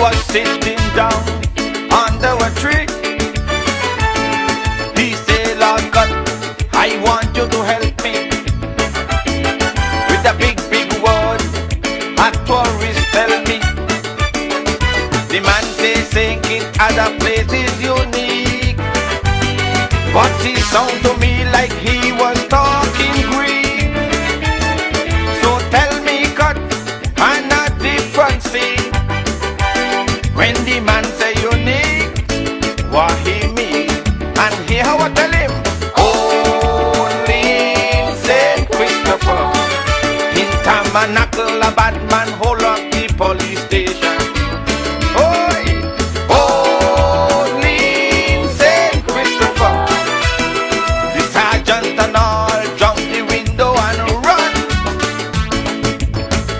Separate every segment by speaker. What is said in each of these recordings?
Speaker 1: was sitting down under a tree. He said, Lord God, I want you to help me with a big, big word a tourist tell me. The man says saying it other places unique, but it sound to me like he was talking Greek. So tell me, God, and a different scene. When the man say unique, what he mean? And here how I tell him, only Saint Christopher in Tabernacle, a bad man hold up the police station. Oi, only Saint Christopher, the sergeant and all jump the window and run.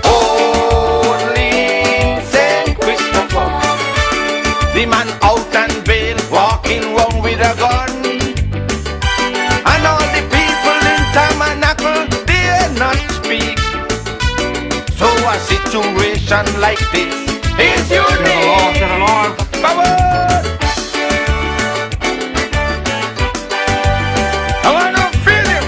Speaker 1: Only Saint Christopher, the man out and bail, walking wrong with a gun. And all the people in Tabernacle dare not speak. So a situation like this is unique. Forward. I wanna feel him.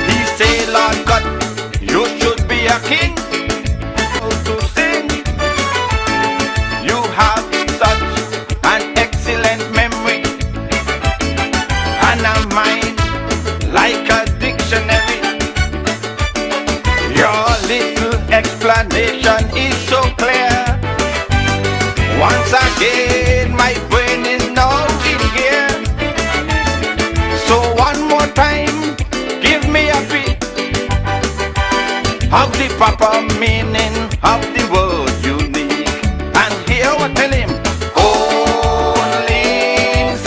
Speaker 1: He say, Lord God, you should be a king. To sing, you have such an excellent memory and a mind like a dictionary. Your little explanation is so clear. Once again, my brain is now in gear. So one more time, give me a beat of the proper meaning of the word unique. And here I tell him, only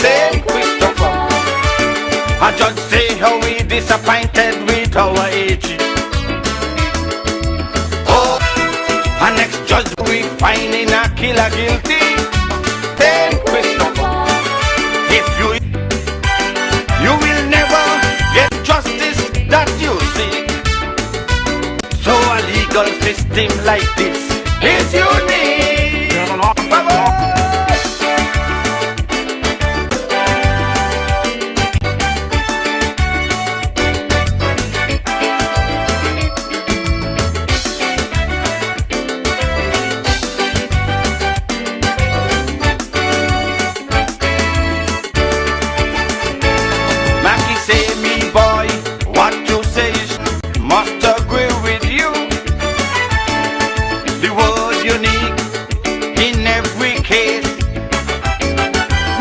Speaker 1: Saint Christopher. I just say how we disappointed with our age. Oh, and next judge we finding a killer guilty. Saint Christopher, if you will never get justice that you seek. So a legal system like this is unique. Mackie say, me boy, what you say is must agree with you. The word unique in every case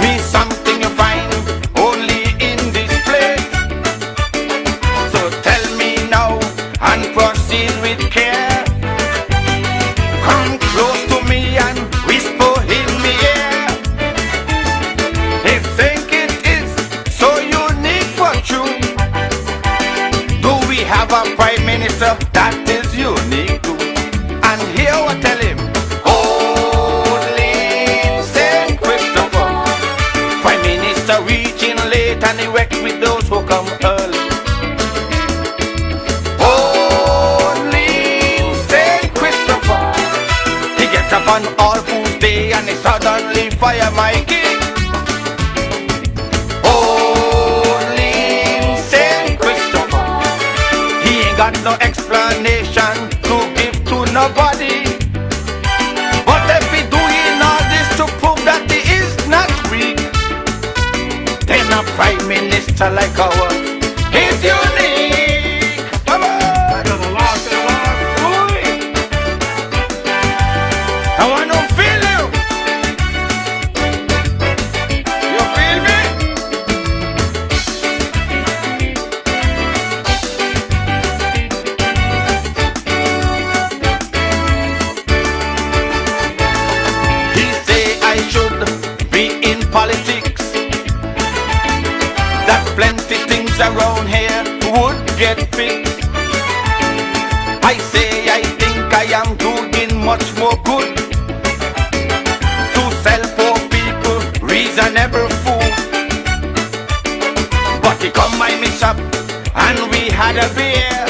Speaker 1: means something you find only in this place. So tell me now and proceed with care. Come close to me and whisper in my ear. If think it is so unique for true, do we have a prime minister that is unique too? And here I tell him, only Saint Christopher, prime minister reaching late and he works with those who come early. Only Saint Christopher, he gets up on all Fool's Day and he suddenly fire my king. Only Saint Christopher, he ain't got no explanation to give to nobody. But if he doing all this to prove that he is not weak, then a prime minister like ours is unique. Come on. Ooh. I want to feel you. You feel me? He say I should be in politics, that plenty things around here would get fixed. I say I think I am doing much more good to had a beer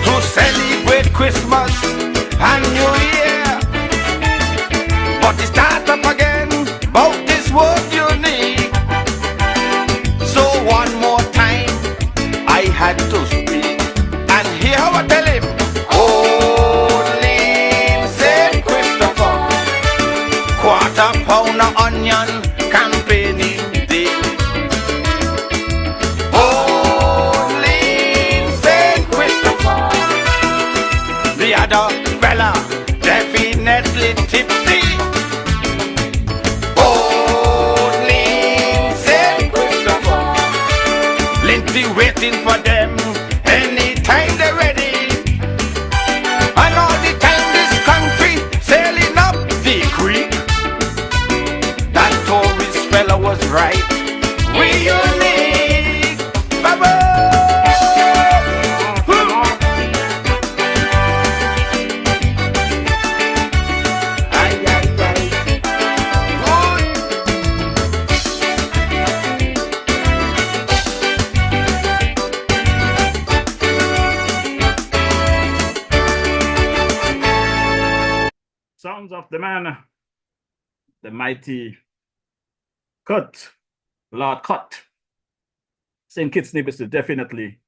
Speaker 1: to celebrate Christmas and New Year. But it start up again, bout this word unique. So one more time I had to speak, and hear how I tell him. Only Saint Christopher, quarter pound of onion, campaigning day. Only Saint Christopher, the other fella definitely tipsy. Only Saint Christopher, plenty waiting for them anytime they're ready. And all the time this country sailing up the creek, that tourist fella was right. We unique. Bye-bye. Ay, ay, ay.
Speaker 2: Sounds of the man, the mighty Cut, Lord Cut. St. Kitts Nevis is definitely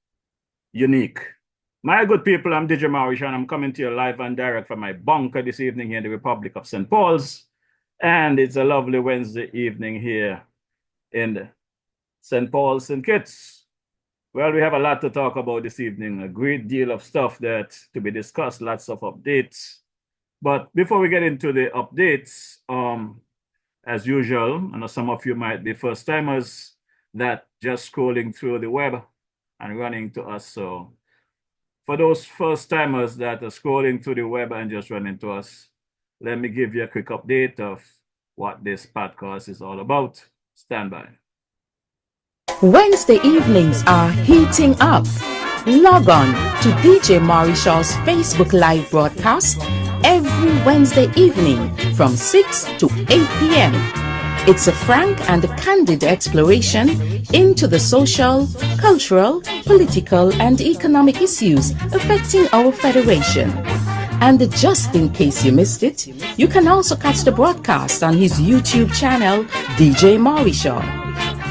Speaker 2: unique. My good people, I'm DJ Marish, and I'm coming to you live and direct from my bunker this evening here in the Republic of St. Paul's. And it's a lovely Wednesday evening here in St. Paul's, St. Kitts. Well, we have a lot to talk about this evening, a great deal of stuff that to be discussed, lots of updates. But before we get into the updates, as usual, I know some of you might be first timers that just scrolling through the web and running to us. So for those first timers that are scrolling through the web and just running to us, let me give you a quick update of what this podcast is all about. Stand by.
Speaker 3: Wednesday evenings are heating up. Log on to DJ Marishall's Facebook Live broadcast every Wednesday evening from 6 to 8 p.m. It's a frank and candid exploration into the social, cultural, political, and economic issues affecting our federation. And just in case you missed it, you can also catch the broadcast on his YouTube channel, DJ Marishall.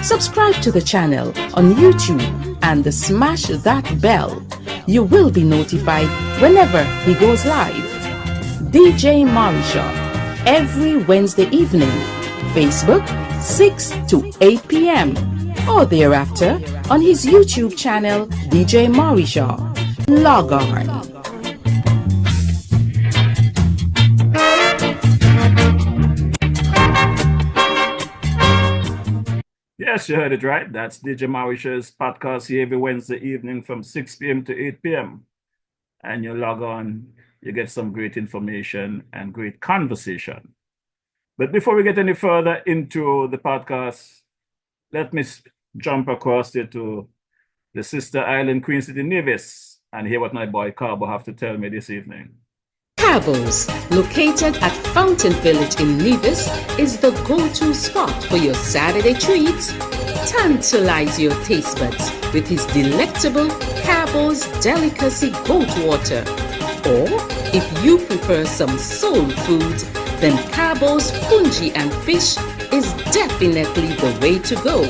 Speaker 3: Subscribe to the channel on YouTube and smash that bell. You will be notified whenever he goes live. DJ Marishall, every Wednesday evening, Facebook 6 to 8 p.m. or thereafter on his YouTube channel, DJ Marishall. Log on.
Speaker 2: Yes, you heard it right. That's DJ Marishall's podcast here every Wednesday evening from 6 p.m. to 8 p.m. And you log on, you get some great information and great conversation. But before we get any further into the podcast, let me jump across here to the sister island, Queen City, Nevis, and hear what my boy Carbo have to tell me this evening.
Speaker 3: Cabos, located at Fountain Village in Nevis, is the go-to spot for your Saturday treat. Tantalize your taste buds with his delectable Cabos Delicacy Goat Water. Or, if you prefer some soul food, then Cabos Fungi and Fish is definitely the way to go.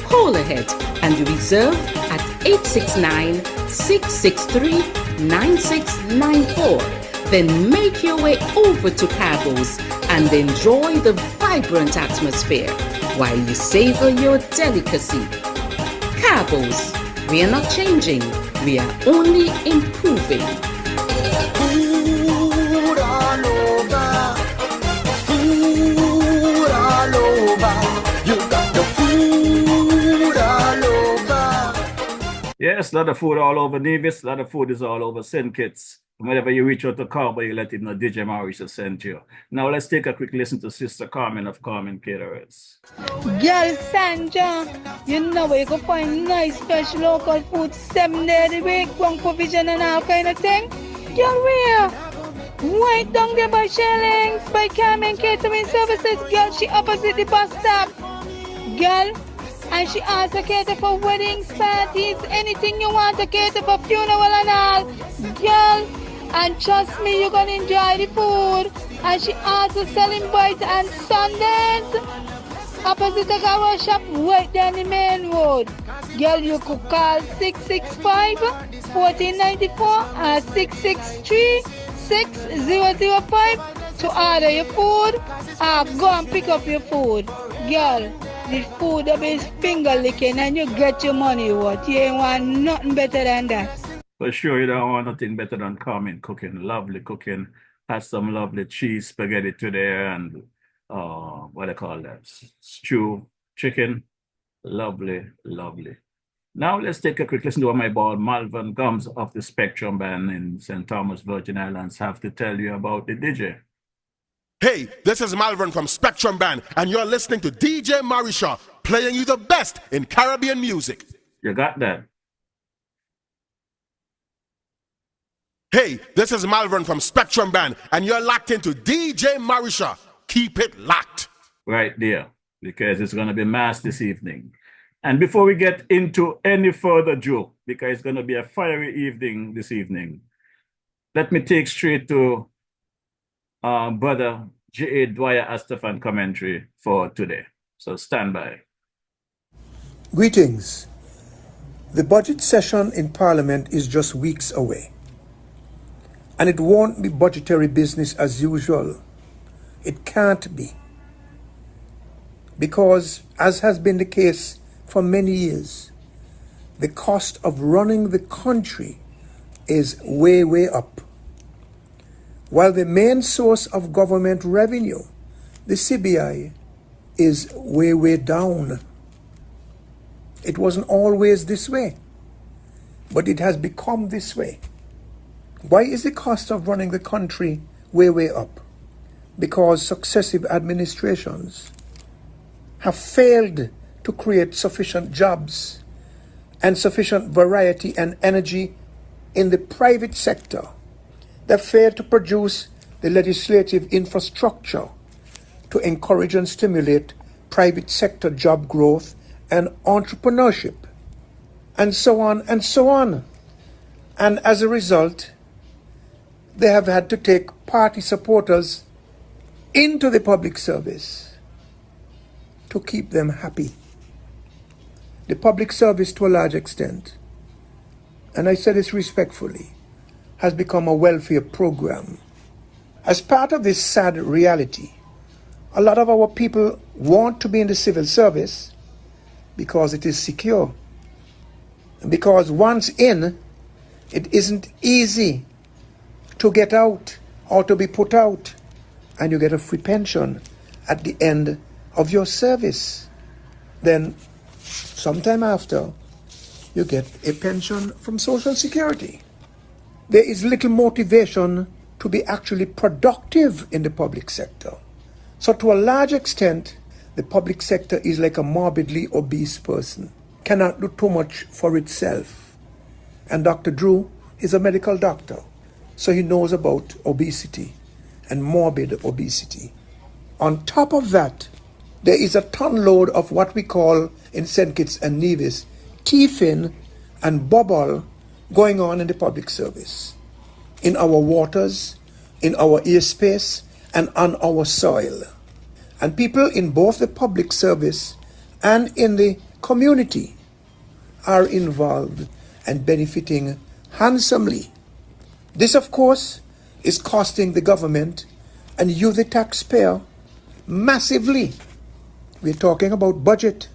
Speaker 3: Call ahead and reserve at 869-663-9694. Then make your way over to Cabos and enjoy the vibrant atmosphere while you savor your delicacy. Cabos, we are not changing, we are only improving.
Speaker 4: Food all over, food all over, you got the food all over.
Speaker 2: Yes, a lot of food all over Nevis, a lot of food is all over St. Kitts. Whenever you reach out to Carbo, you let him know DJ Marish has sent you. Now let's take a quick listen to Sister Carmen of Carmen Caterers.
Speaker 5: Girl Sandra, you know where you can find nice fresh local food 7 days a week, one provision and all kind of thing. Girl, where? Right down there by Shellings, by Carmen Catering Services. Girl, she opposite the bus stop. Girl, And she also cater for weddings, parties, anything you want to cater for, funeral and all. Girl, and trust me, you're gonna enjoy the food. And she also selling bites and sundaes. Opposite the car shop, right down the main road. Girl, you could call 665-1494 or 663-6005 to order your food or go and pick up your food. Girl, the food will be finger licking and you get your money worth. You ain't want nothing better than that.
Speaker 2: For sure, you don't want nothing better than Carmen cooking. Lovely cooking. Had some lovely cheese spaghetti today and what do they call that? Stew, chicken. Lovely, lovely. Now let's take a quick listen to what my boy Malvern Gums of the Spectrum Band in St. Thomas, Virgin Islands have to tell you about the DJ.
Speaker 6: Hey, this is Malvern from Spectrum Band, and you're listening to DJ Marisha, playing you the best in Caribbean music.
Speaker 2: You got that?
Speaker 6: Hey, this is Malvern from Spectrum Band, and you're locked into DJ Marisha. Keep it locked.
Speaker 2: Right there, because it's going to be mass this evening. And before we get into any further joke, because it's going to be a fiery evening this evening, let me take straight to Brother J.A. Dwyer Astafan commentary for today. So stand by.
Speaker 7: Greetings. The budget session in Parliament is just weeks away. And it won't be budgetary business as usual. It can't be. Because, as has been the case for many years, the cost of running the country is way, way up. While the main source of government revenue, the CBI, is way, way down. It wasn't always this way, but it has become this way. Why is the cost of running the country way, way up? Because successive administrations have failed to create sufficient jobs and sufficient variety and energy in the private sector. They failed to produce the legislative infrastructure to encourage and stimulate private sector job growth and entrepreneurship, and so on and so on. And as a result, they have had to take party supporters into the public service to keep them happy. The public service, to a large extent, and I say this respectfully, has become a welfare program. As part of this sad reality, a lot of our people want to be in the civil service because it is secure. And because once in, it isn't easy to get out or to be put out, and you get a free pension at the end of your service. Then, sometime after, you get a pension from Social Security. There is little motivation to be actually productive in the public sector. So to a large extent, the public sector is like a morbidly obese person, cannot do too much for itself. And Dr. Drew is a medical doctor, so he knows about obesity and morbid obesity. On top of that, there is a ton load of what we call in St. Kitts and Nevis teething and bubble going on in the public service, in our waters, in our airspace, and on our soil. And people in both the public service and in the community are involved and benefiting handsomely. This, of course, is costing the government and you, the taxpayer, massively. We're talking about budget,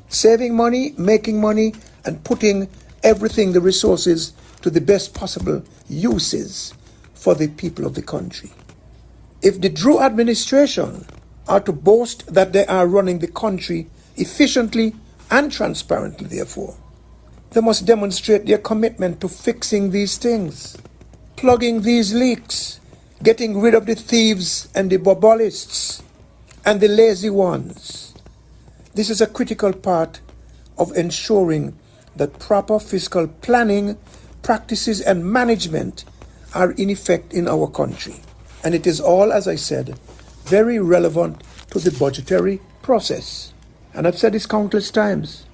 Speaker 7: saving money, making money, and putting everything, the resources, to the best possible uses for the people of the country. If the Drew administration are to boast that they are running the country efficiently and transparently, therefore, they must demonstrate their commitment to fixing these things, plugging these leaks, getting rid of the thieves and the bobolists and the lazy ones. This is a critical part of ensuring that proper fiscal planning, practices, and management are in effect in our country. And it is all, as I said, very relevant to the budgetary process. And I've said this countless times.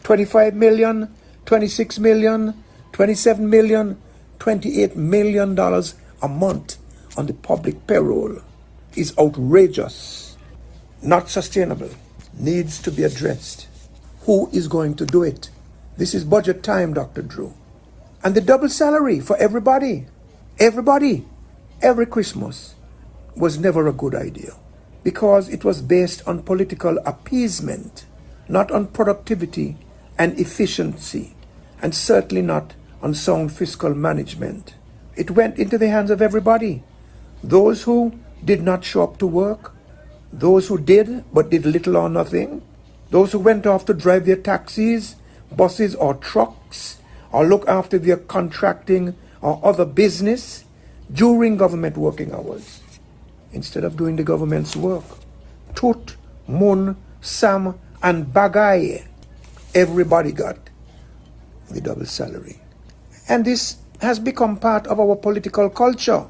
Speaker 7: 25 million, 26 million, 27 million, 28 million dollars a month on the public payroll is outrageous, not sustainable, needs to be addressed. Who is going to do it? This is budget time, Dr. Drew. And the double salary for everybody, every Christmas was never a good idea because it was based on political appeasement, not on productivity and efficiency, and certainly not on sound fiscal management. It went into the hands of everybody. Those who did not show up to work, those who did but did little or nothing, those who went off to drive their taxis, buses or trucks, or look after their contracting or other business during government working hours, instead of doing the government's work. Tut, Mun, Sam, and Bagay, everybody got the double salary. And this has become part of our political culture,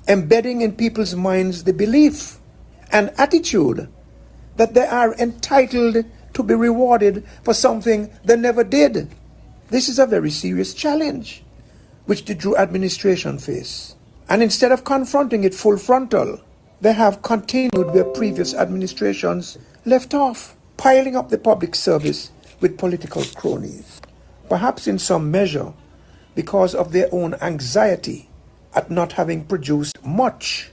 Speaker 7: embedding in people's minds the belief and attitude that they are entitled to be rewarded for something they never did. This is a very serious challenge which the Drew administration face. And instead of confronting it full frontal, they have continued where previous administrations left off, piling up the public service with political cronies. Perhaps in some measure because of their own anxiety at not having produced much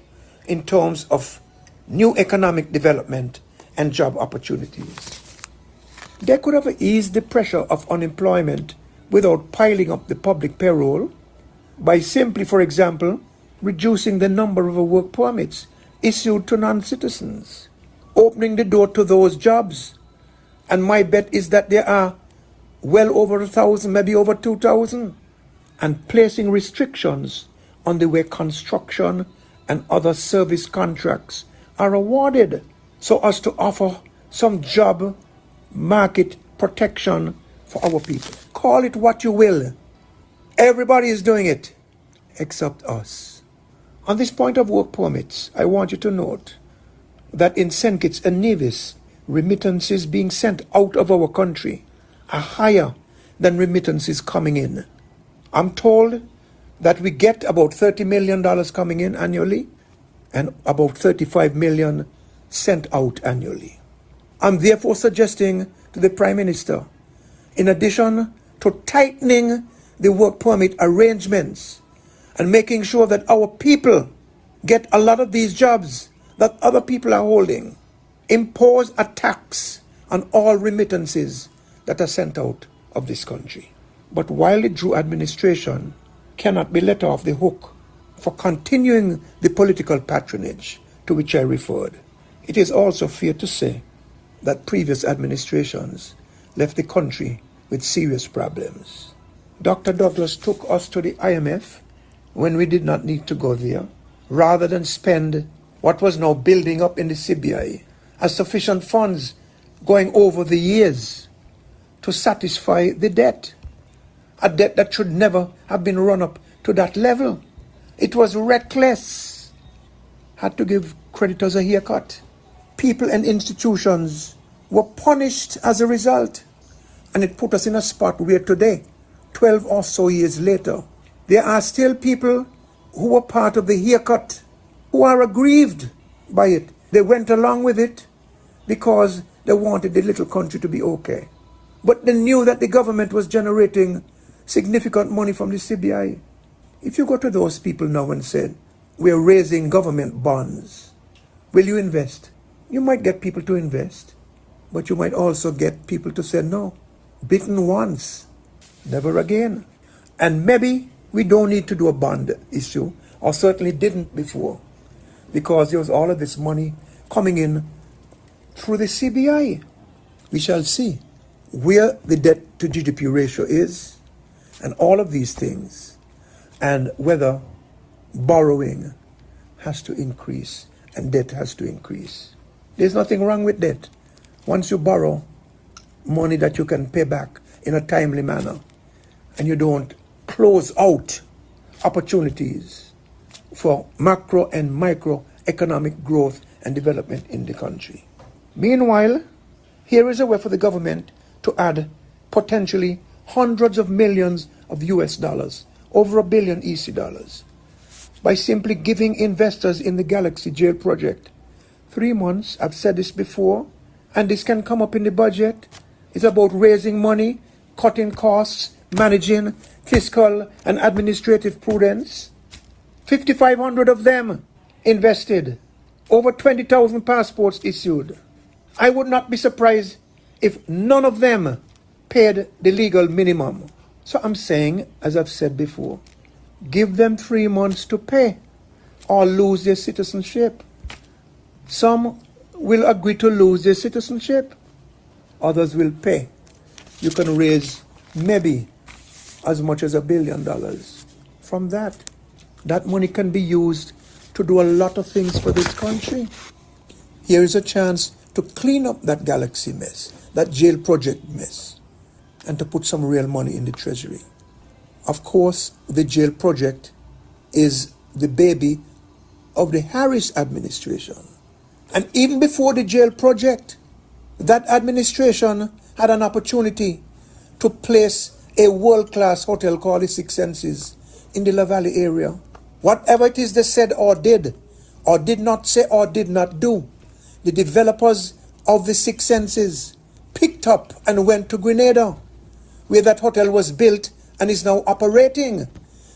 Speaker 7: in terms of new economic development and job opportunities. They could have eased the pressure of unemployment without piling up the public payroll by simply, for example, reducing the number of work permits issued to non-citizens, opening the door to those jobs. And my bet is that there are well over 1,000, maybe over 2,000, and placing restrictions on the way construction and other service contracts are awarded so as to offer some job market protection for our people. Call it what you will. Everybody is doing it except us. On this point of work permits, I want you to note that in St. Kitts and Nevis, remittances being sent out of our country are higher than remittances coming in. I'm told that we get about $30 million coming in annually and about $35 million sent out annually. I'm therefore suggesting to the Prime Minister, in addition to tightening the work permit arrangements and making sure that our people get a lot of these jobs that other people are holding, impose a tax on all remittances that are sent out of this country. But while the Drew administration cannot be let off the hook for continuing the political patronage to which I referred, it is also fair to say that previous administrations left the country with serious problems. Dr. Douglas took us to the IMF when we did not need to go there, rather than spend what was now building up in the CBI as sufficient funds going over the years to satisfy the debt, a debt that should never have been run up to that level. It was reckless. Had to give creditors a haircut. People and institutions were punished as a result. And it put us in a spot where today, 12 or so years later, there are still people who were part of the haircut, who are aggrieved by it. They went along with it because they wanted the little country to be okay. But they knew that the government was generating significant money from the CBI. If you go to those people now and say, we're raising government bonds, will you invest? You might get people to invest, but you might also get people to say no. Bitten once, never again. And maybe we don't need to do a bond issue, or certainly didn't before, because there was all of this money coming in through the CBI. We shall see where the debt to GDP ratio is, and all of these things, and whether borrowing has to increase and debt has to increase. There's nothing wrong with debt. Once you borrow money that you can pay back in a timely manner, and you don't close out opportunities for macro and micro economic growth and development in the country. Meanwhile, Here is a way for the government to add potentially hundreds of millions of US dollars, over $1 billion EC dollars, by simply giving investors in the Galaxy Jail project 3 months. I've said this before, and this can come up in the budget. It's about raising money, cutting costs, managing fiscal and administrative prudence. 5,500 of them invested, over 20,000 passports issued. I would not be surprised if none of them paid the legal minimum. So I'm saying, as I've said before, give them 3 months to pay or lose their citizenship. Some will agree to lose their citizenship, others will pay. You can raise maybe as much as $1 billion from that. That money can be used to do a lot of things for this country. Here is a chance to clean up that Galaxy mess, that jail project mess, and to put some real money in the treasury. Of course, the jail project is the baby of the Harris administration. And even before the jail project, that administration had an opportunity to place a world-class hotel called the Six Senses in the La Valley area. Whatever it is they said or did not say or did not do, the developers of the Six Senses picked up and went to Grenada, where that hotel was built and is now operating.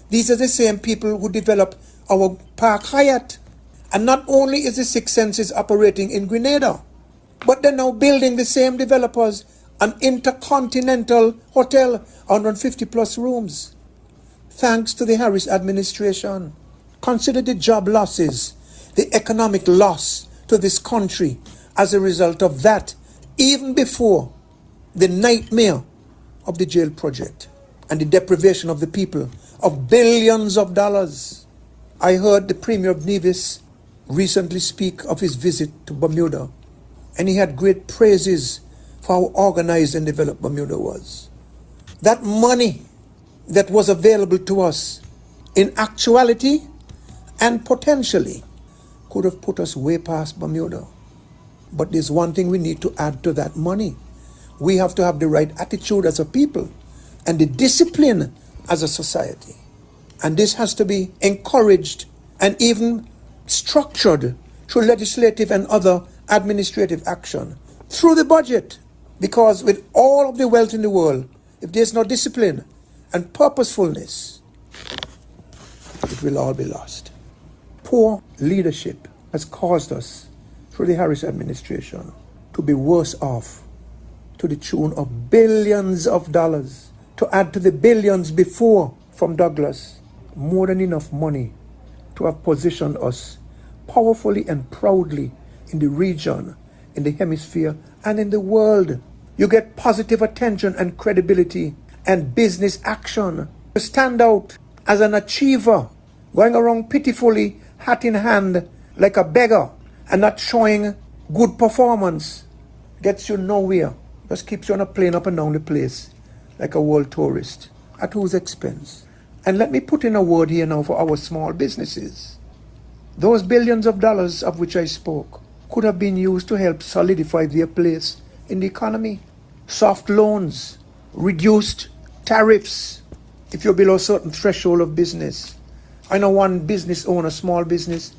Speaker 7: These are the same people who developed our Park Hyatt. And not only is the Six Senses operating in Grenada, but they're now building, the same developers, an intercontinental hotel, 150 plus rooms. Thanks to the Harris administration. Consider the job losses, the economic loss to this country as a result of that, even before the nightmare of the jail project and the deprivation of the people of billions of dollars. I heard the Premier of Nevis recently speak of his visit to Bermuda, and he had great praises for how organized and developed Bermuda was. That money that was available to us in actuality and potentially could have put us way past Bermuda. But there's one thing we need to add to that money. We have to have the right attitude as a people and the discipline as a society. And this has to be encouraged and even structured through legislative and other administrative action, through the budget. Because with all of the wealth in the world, if there's no discipline and purposefulness, it will all be lost. Poor leadership has caused us, through the Harris administration, to be worse off to the tune of billions of dollars. To add to the billions before from Douglas, more than enough money to have positioned us powerfully and proudly in the region, in the hemisphere, and in the world. You get positive attention and credibility and business action. You stand out as an achiever, going around pitifully, hat in hand, like a beggar, and not showing good performance. Gets you nowhere. Just keeps you on a plane up and down the place, like a world tourist. At whose expense? And let me put in a word here now for our small businesses. Those billions of dollars of which I spoke could have been used to help solidify their place in the economy. Soft loans, reduced tariffs if you're below a certain threshold of business. I know one business owner, small business,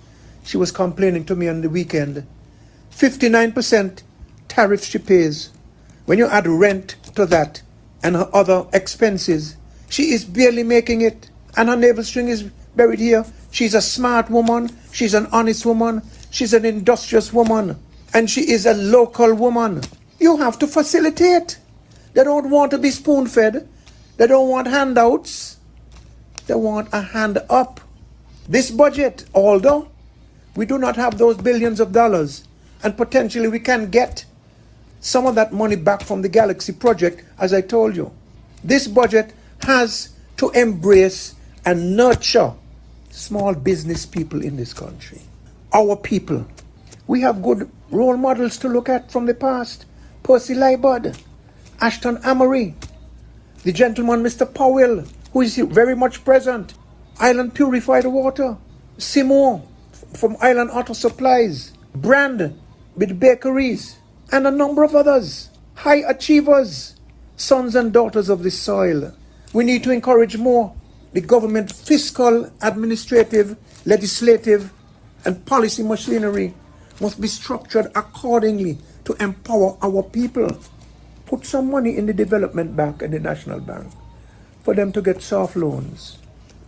Speaker 7: she was complaining to me on the weekend. 59% tariff she pays. When you add rent to that and her other expenses, she is barely making it. And her navel string is buried here. She's a smart woman. She's an honest woman. She's an industrious woman. And she is a local woman. You have to facilitate. They don't want to be spoon-fed. They don't want handouts. They want a hand up. This budget, although we do not have those billions of dollars, and potentially we can get some of that money back from the Galaxy project, as I told you. This budget has to embrace and nurture small business people in this country. Our people. We have good role models to look at from the past. Percy Libud, Ashton Amory, the gentleman Mr. Powell, who is very much present. Island Purified Water. Simo from Island Auto Supplies. Brand with bakeries. and a number of others, high achievers, sons and daughters of the soil. We need to encourage more. The government fiscal, administrative, legislative, and policy machinery must be structured accordingly to empower our people. Put some money in the development bank and the national bank for them to get soft loans.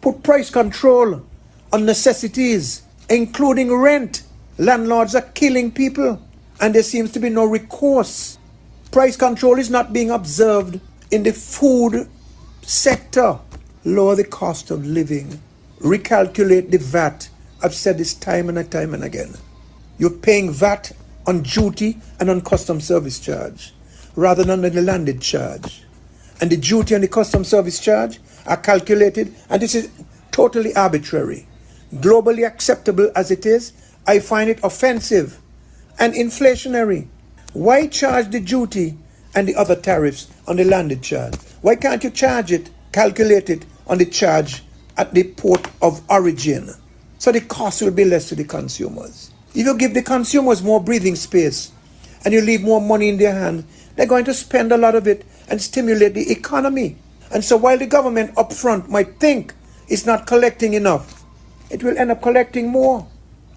Speaker 7: Put price control on necessities, including rent. Landlords are killing people, and there seems to be no recourse. Price control is not being observed in the food sector. Lower the cost of living. Recalculate the VAT. I've said this time and time and again. You're paying VAT on duty and on custom service charge rather than on the landed charge. And the duty and the custom service charge are calculated, and this is totally arbitrary. Globally acceptable as it is, I find it offensive and inflationary. Why charge the duty and the other tariffs on the landed charge? Why can't you charge it, calculate it on the charge at the port of origin? So the cost will be less to the consumers. If you give the consumers more breathing space and you leave more money in their hand, they're going to spend a lot of it and stimulate the economy. And so while the government up front might think it's not collecting enough, it will end up collecting more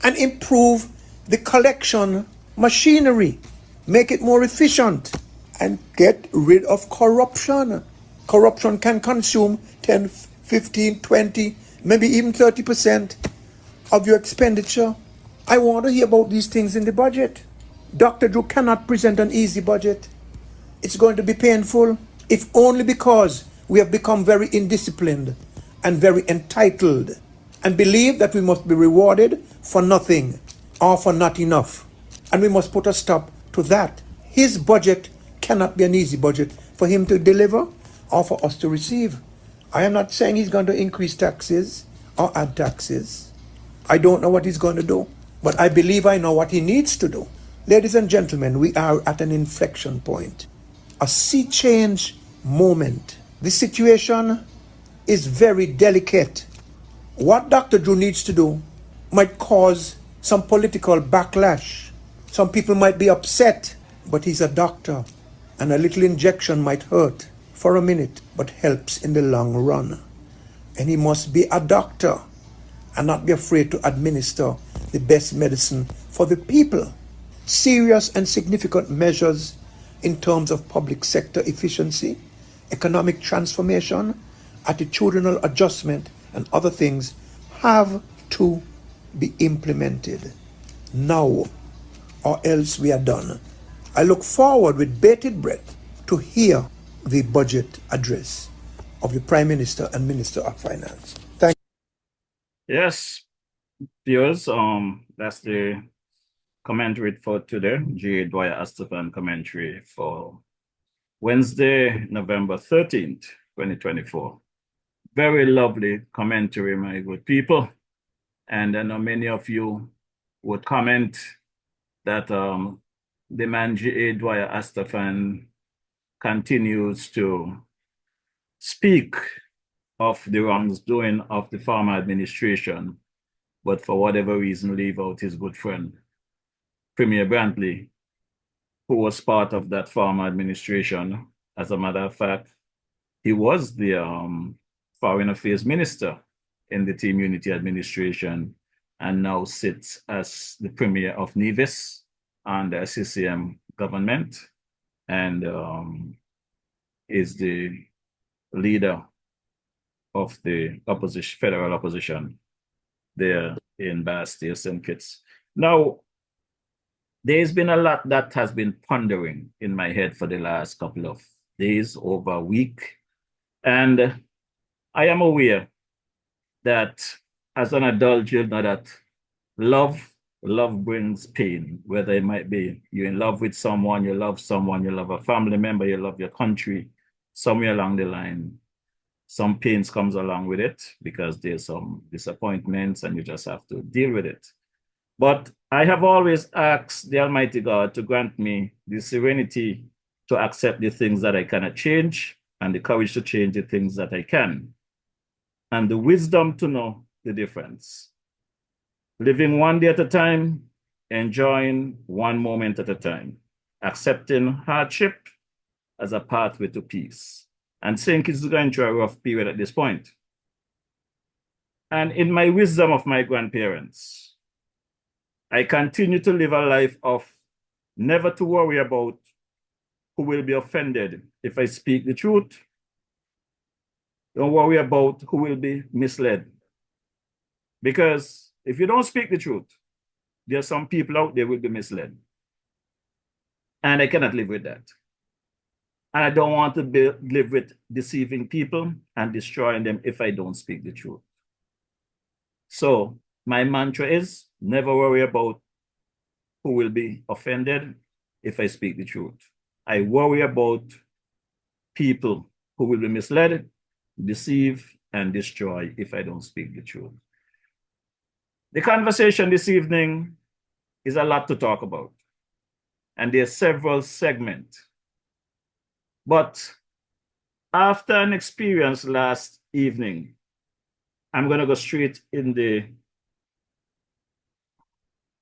Speaker 7: and improve the collection machinery, make it more efficient, and get rid of corruption. Corruption can consume 10, 15, 20, maybe even 30% of your expenditure. I want to hear about these things in the budget. Dr. Drew cannot present an easy budget. It's going to be painful, if only because we have become very indisciplined and very entitled and believe that we must be rewarded for nothing or for not enough. And we must put a stop to that. His budget cannot be an easy budget for him to deliver or for us to receive. I am not saying he's going to increase taxes or add taxes. I don't know what he's going to do, but I believe I know what he needs to do. Ladies and gentlemen, we are at an inflection point, a sea change moment. The situation is very delicate. What Dr. Drew needs to do might cause some political backlash. Some people might be upset, but he's a doctor, and a little injection might hurt for a minute, but helps in the long run. And he must be a doctor and not be afraid to administer the best medicine for the people. Serious and significant measures in terms of public sector efficiency, economic transformation, attitudinal adjustment, and other things have to be implemented now, or else we are done. I look forward with bated breath to hear the budget address of the Prime Minister and Minister of Finance. Thank you.
Speaker 2: Yes, viewers, that's the commentary for today, G. Dwyer Astafan commentary for Wednesday, November 13th, 2024. Very lovely commentary, my good people. And I know many of you would comment that the man G. Dwyer Astafan continues to speak of the wrongdoing of the former administration, but for whatever reason leave out his good friend, Premier Brantley, who was part of that former administration. As a matter of fact, he was the Foreign Affairs Minister in the Team Unity administration and now sits as the Premier of Nevis under a CCM government and is the leader of the opposition, federal opposition there in Bastille, St. Kitts. Now, there's been a lot that has been pondering in my head for the last couple of days, over a week. And I am aware that as an adult, you know that love brings pain, whether it might be you're in love with someone, you love a family member, you love your country. Somewhere along the line, some pains comes along with it because there's some disappointments and you just have to deal with it. But I have always asked the Almighty God to grant me the serenity to accept the things that I cannot change and the courage to change the things that I can, and the wisdom to know the difference. Living one day at a time, enjoying one moment at a time. accepting hardship as a pathway to peace. And St. Kitts is going through a rough period at this point. And in my wisdom of my grandparents, I continue to live a life of never to worry about who will be offended if I speak the truth. Don't worry about who will be misled. Because if you don't speak the truth, there are some people out there who will be misled. And I cannot live with that. And I don't want to live with deceiving people and destroying them if I don't speak the truth. So my mantra is never worry about who will be offended if I speak the truth. I worry about people who will be misled, deceive, and destroy if I don't speak the truth. The conversation this evening is a lot to talk about, and there are several segments. But after an experience last evening, I'm going to go straight in the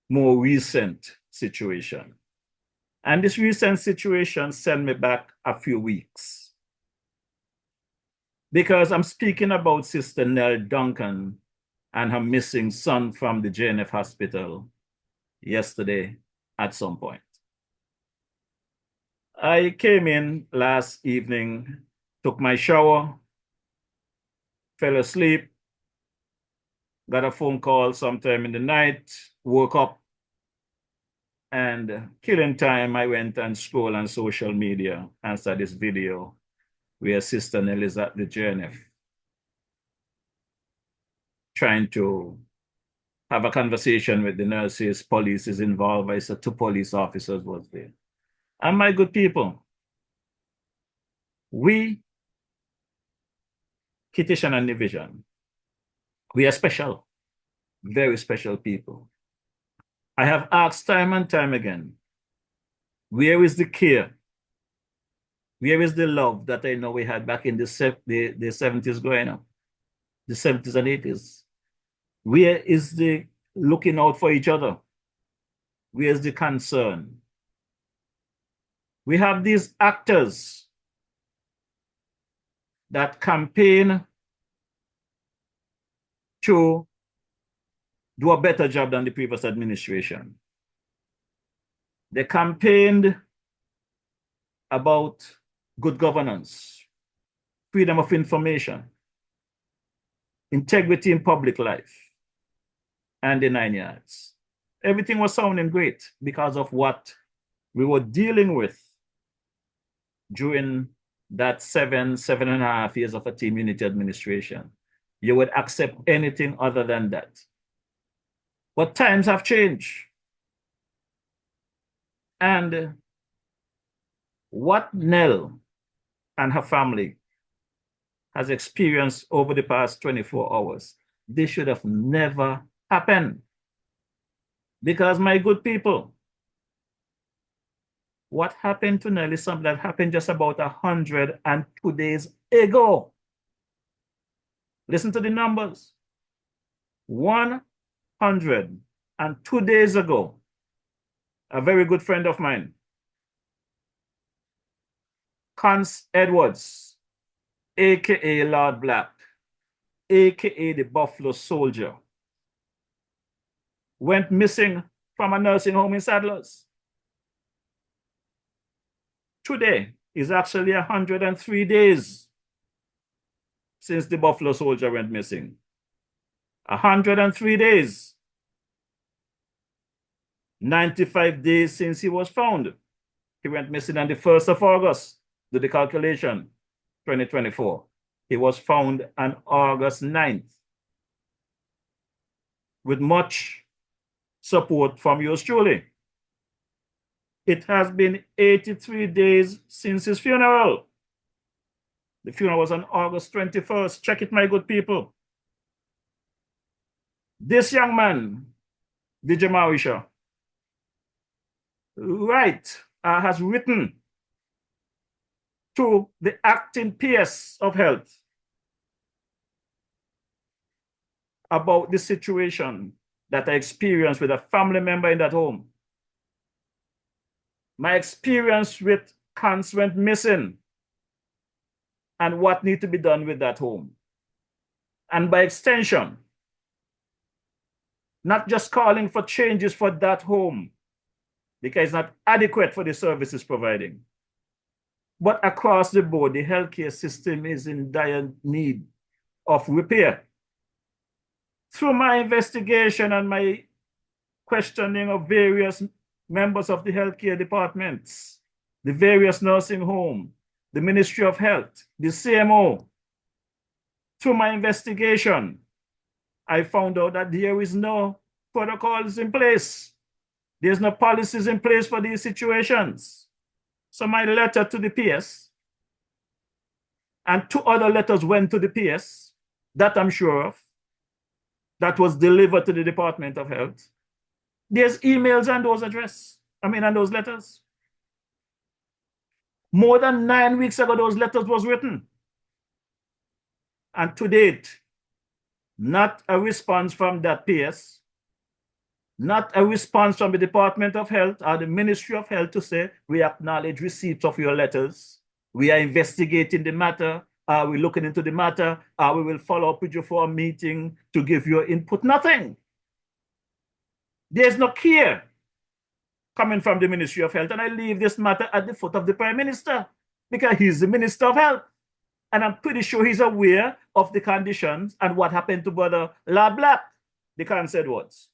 Speaker 2: more recent situation. And this recent situation sent me back a few weeks. Because I'm speaking about Sister Nell Duncan and her missing son from the JNF hospital yesterday at some point. I came in last evening, took my shower, fell asleep, got a phone call sometime in the night, woke up, and killing time, I went and scrolled on social media and saw this video where Sister Nell is at the JNF trying to have a conversation with the nurses. Police is involved. I said 2 police officers was there. And my good people, we, Kittitian and Division, we are special, very special people. I have asked time and time again, where is the care? Where is the love that I know we had back in the 70s growing up, the 70s and 80s? Where is the looking out for each other? Where is the concern? We have these actors that campaign to do a better job than the previous administration. They campaigned about good governance, freedom of information, integrity in public life, and the 9 yards. Everything was sounding great because of what we were dealing with during that 7.5 years of a team unity administration. You would accept anything other than that. But times have changed. And what Nell and her family has experienced over the past 24 hours, this should have never happened. Because my good people, what happened to Nell is something that happened just about 102 days ago. Listen to the numbers. 102 days ago, a very good friend of mine, Cons Edwards, aka Lord Black, aka the Buffalo Soldier, went missing from a nursing home in Sadlers. Today is actually 103 days since the Buffalo Soldier went missing. 103 days. 95 days since he was found. He went missing on the 1st of August. Do the calculation, 2024. He was found on August 9th. With much support from yours truly. It has been 83 days since his funeral. The funeral was on August 21st. Check it, my good people. This young man, DJ Marisha, has written to the acting PS of health about the situation that I experienced with a family member in that home. my experience with cans went missing and what need to be done with that home. And by extension, not just calling for changes for that home because it's not adequate for the services providing, but across the board, the healthcare system is in dire need of repair. Through my investigation and my questioning of various members of the healthcare departments, the various nursing homes, the Ministry of Health, the CMO, through my investigation, I found out that there is no protocols in place. There's no policies in place for these situations. So my letter to the PS and 2 other letters went to the PS that I'm sure of, that was delivered to the Department of Health. There's emails and those and those letters. More than 9 weeks ago, those letters was written. And to date, not a response from that PS, not a response from the Department of Health or the Ministry of Health to say, we acknowledge receipt of your letters. We are investigating the matter. We're looking into the matter. We will follow up with you for a meeting to give your input. Nothing. There's no care coming from the Ministry of Health. And I leave this matter at the foot of the Prime Minister because he's the Minister of Health. And I'm pretty sure he's aware of the conditions and what happened to Brother Lad Black, the cancer wards.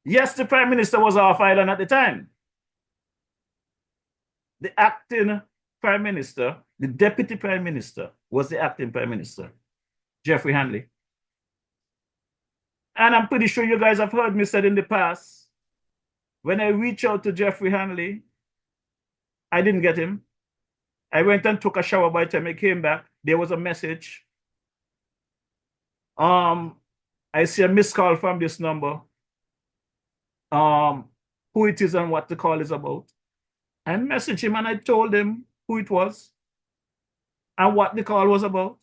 Speaker 2: Yes, the Prime Minister was off island at the time. The acting Prime Minister, the Deputy Prime Minister, was the acting Prime Minister, Jeffrey Hanley. And I'm pretty sure you guys have heard me said in the past, when I reached out to Jeffrey Hanley, I didn't get him. I went and took a shower. By the time I came back, there was a message. I see a missed call from this number. Who it is and what the call is about. I messaged him and I told him who it was and what the call was about.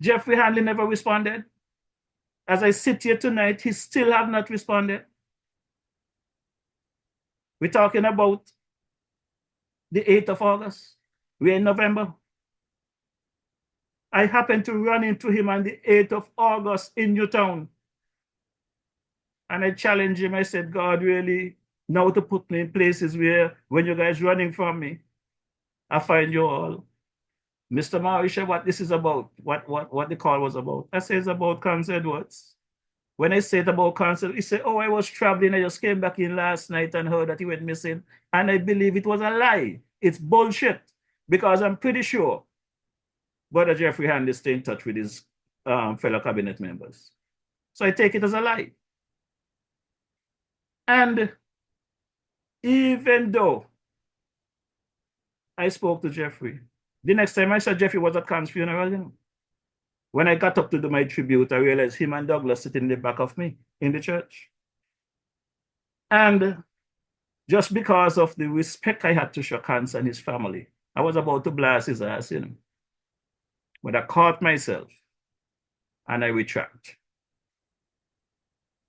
Speaker 2: Jeffrey Hanley never responded. As I sit here tonight, he still have not responded. We're talking about the 8th of August. We're in November. I happened to run into him on the 8th of August in Newtown. And I challenged him. I said, God really know to put me in places where when you guys running from me, I find you all. Mr. Marisha, what this is about, what the call was about. I said it's about Cancer Edwards. When I said about Cancer, he said, oh, I was traveling. I just came back in last night and heard that he went missing. And I believe it was a lie. It's bullshit. Because I'm pretty sure Brother Jeffrey Hanley stay in touch with his fellow cabinet members. So I take it as a lie. And even though I spoke to Jeffrey, the next time I saw Jeffrey was at Khan's funeral, you know. When I got up to do my tribute, I realized him and Douglas sitting in the back of me in the church. And just because of the respect I had to show Khan's and his family, I was about to blast his ass, you know. But I caught myself and I retract.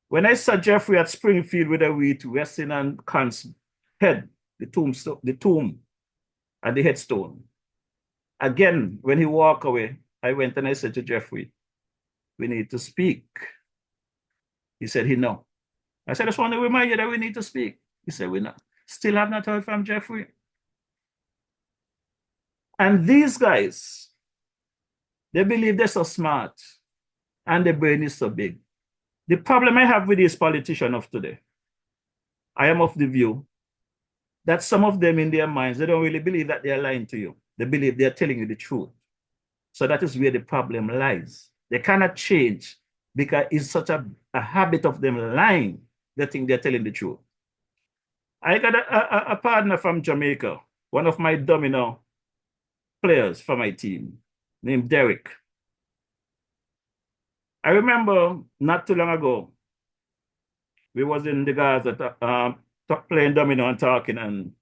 Speaker 2: When I saw Jeffrey at Springfield with a wreath resting on Khan's head, the tomb and the headstone, again, when he walked away, I went and I said to Jeffrey, we need to speak. He said, no. I said, I just want to remind you that we need to speak. He said, we not. Still have not heard from Jeffrey. And these guys, they believe they're so smart and their brain is so big. The problem I have with these politicians of today, I am of the view that some of them in their minds, they don't really believe that they're lying to you. They believe they're telling you the truth. So that is where the problem lies. They cannot change because it's such a habit of them lying. They think they're telling the truth. I got a partner from Jamaica, one of my domino players for my team, named Derek. I remember not too long ago, we was in the Gaza playing domino and talking, and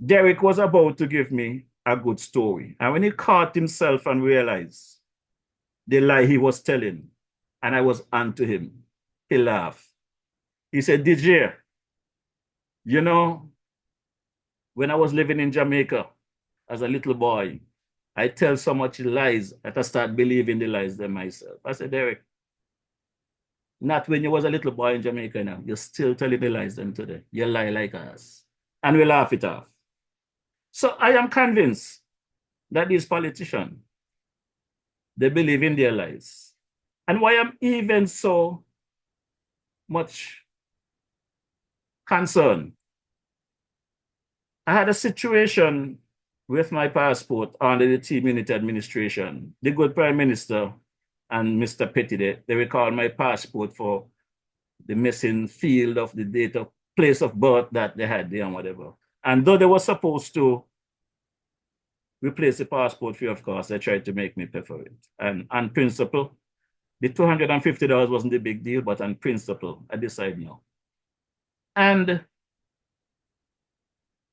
Speaker 2: Derek was about to give me a good story. And when he caught himself and realized the lie he was telling, and I was onto him, he laughed. He said, DJ, you know, when I was living in Jamaica as a little boy, I tell so much lies that I start believing the lies them myself. I said, Derek, not when you was a little boy in Jamaica now. You're still telling the lies them today. You lie like us. And we laugh it off. So I am convinced that these politicians, they believe in their lies. And why I'm even so much concerned, I had a situation with my passport under the team unit administration. The good Prime Minister and Mr. Petty, they recalled my passport for the missing field of the date of place of birth that they had there and whatever. And though they were supposed to replace the passport fee, of course, they tried to make me pay for it. And on principle, the $250 wasn't a big deal, but on principle, I decided no. And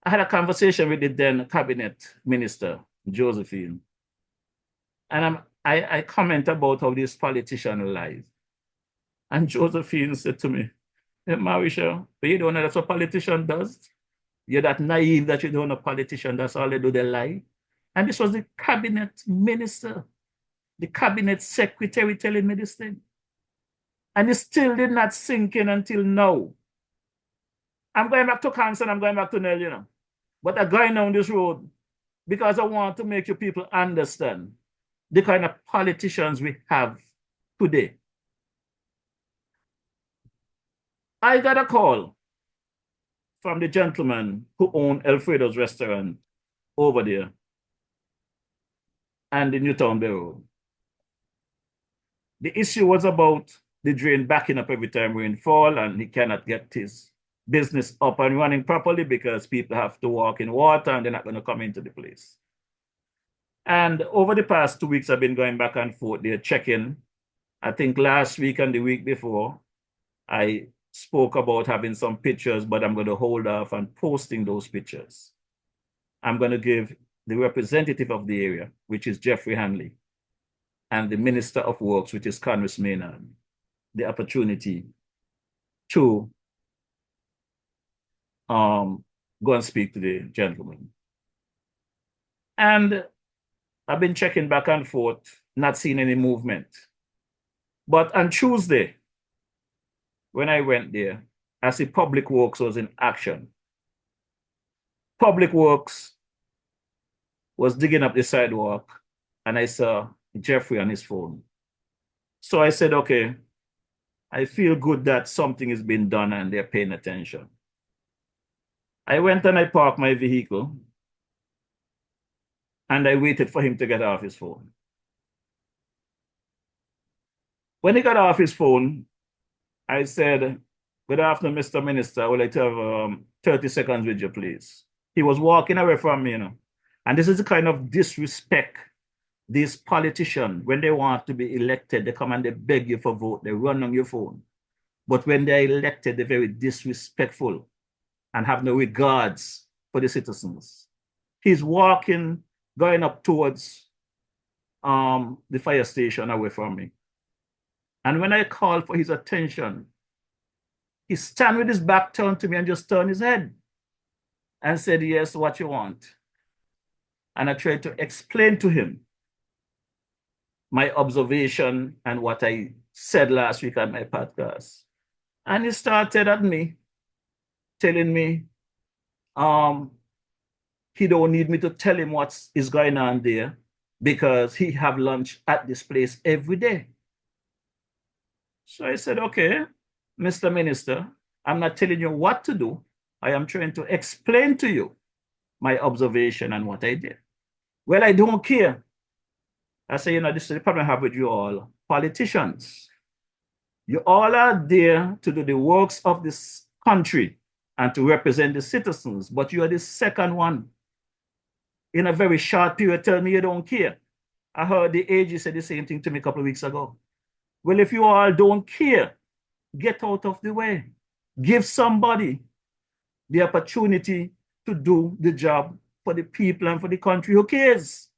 Speaker 2: I had a conversation with the then cabinet minister, Josephine. And I comment about how this politician lies. And Josephine said to me, hey, Marisha, but you don't know that's what a politician does? You're that naive that you don't know a politician, that's all they do, they lie. And this was the cabinet minister, the cabinet secretary telling me this thing. And it still did not sink in until now. I'm going back to Canson, I'm going back to Nell, you know. But I'm going down this road because I want to make you people understand the kind of politicians we have today. I got a call from the gentleman who owned Alfredo's restaurant over there and the Newtown Bay Road. The issue was about the drain backing up every time rainfall, and he cannot get his business up and running properly because people have to walk in water and they're not going to come into the place. And over the past 2 weeks, I've been going back and forth. They're checking. I think last week and the week before, I spoke about having some pictures, but I'm going to hold off on posting those pictures. I'm going to give the representative of the area, which is Jeffrey Hanley, and the Minister of Works, which is Congress Maynard, the opportunity to go and speak to the gentleman. And I've been checking back and forth, not seeing any movement. But on Tuesday, when I went there, I see Public Works was in action. Public Works was digging up the sidewalk, and I saw Jeffrey on his phone. So I said, okay, I feel good that something is being done and they're paying attention. I went and I parked my vehicle and I waited for him to get off his phone. When he got off his phone, I said, good afternoon, Mr. Minister. I would like to have 30 seconds with you, please. He was walking away from me, you know. And this is the kind of disrespect these politicians, when they want to be elected, they come and they beg you for vote, they run on your phone. But when they're elected, they're very disrespectful and have no regards for the citizens. He's walking, going up towards the fire station away from me. And when I called for his attention, he stand with his back turned to me and just turned his head and said, yes, what you want. And I tried to explain to him my observation and what I said last week on my podcast. And he started at me, telling me he don't need me to tell him what is going on there because he have lunch at this place every day. So I said, okay, Mr. Minister, I'm not telling you what to do. I am trying to explain to you my observation and what I did. Well, I don't care. I say, you know, this is the problem I have with you all, politicians. You all are there to do the works of this country and to represent the citizens, but you are the second one. In a very short period, tell me you don't care. I heard the AG say the same thing to me a couple of weeks ago. Well, if you all don't care, get out of the way. Give somebody the opportunity to do the job for the people and for the country. Who cares?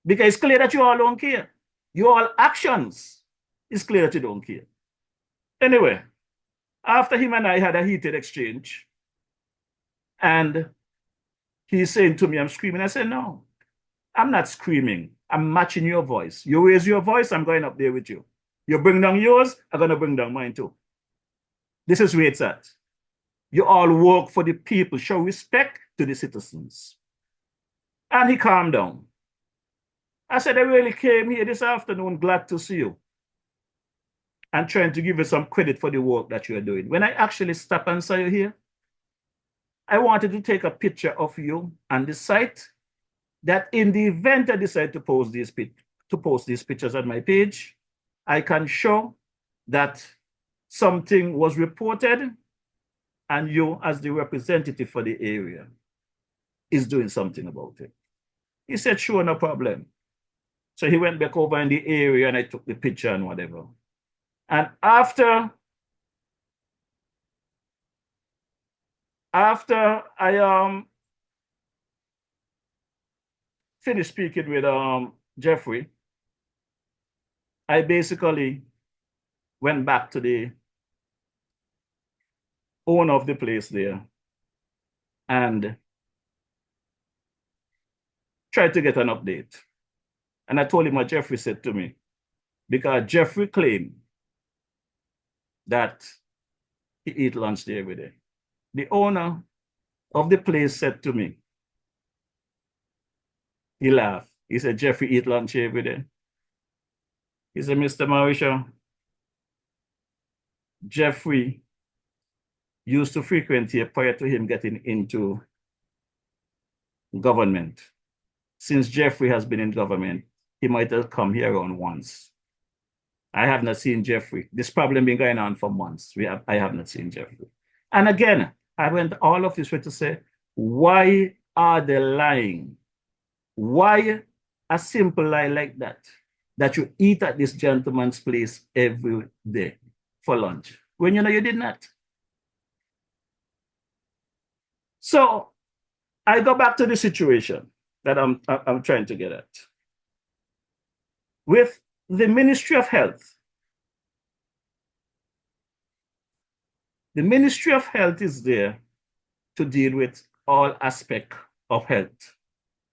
Speaker 2: Because it's clear that you all don't care. Your all actions, it's clear that you don't care. Anyway, After him and I had a heated exchange, and he's saying to me, I'm screaming. I said, no, I'm not screaming. I'm matching your voice. You raise your voice, I'm going up there with you. You bring down yours, I'm going to bring down mine too. This is where it's at. You all work for the people. Show respect to the citizens. And he calmed down. I said, I really came here this afternoon, glad to see you, and trying to give you some credit for the work that you're doing. When I actually stop and saw you here, I wanted to take a picture of you and the site, that in the event I decide to post these pictures on my page, I can show that something was reported and you, as the representative for the area, is doing something about it. He said, sure, no problem. So he went back over in the area and I took the picture and whatever. And after I finished speaking with Jeffrey, I basically went back to the owner of the place there and tried to get an update. And I told him what Jeffrey said to me, because Jeffrey claimed that he eat lunch there every day. The owner of the place said to me, he laughed. He said, Jeffrey eat lunch here every day. He said, Mr. Mauricio, Jeffrey used to frequent here prior to him getting into government. Since Jeffrey has been in government, he might have come here around once. I have not seen Jeffrey. This problem been going on for months. I have not seen Jeffrey. And again, I went all of this way to say, why are they lying? Why a simple lie like that you eat at this gentleman's place every day for lunch, when you know you did not? So I go back to the situation that I'm trying to get at. With the Ministry of Health, the Ministry of Health is there to deal with all aspects of health,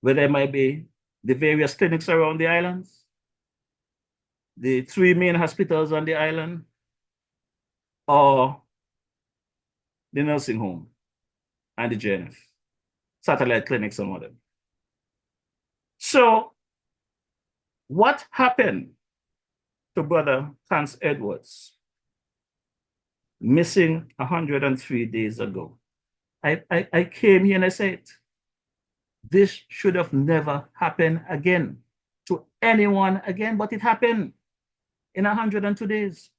Speaker 2: whether it might be the various clinics around the islands, the 3 main hospitals on the island, or the nursing home and the JNF, satellite clinics and whatever. So what happened to Brother Hans Edwards, missing 103 days ago? I came here and I said, this should have never happened again to anyone again, but it happened in 102 days.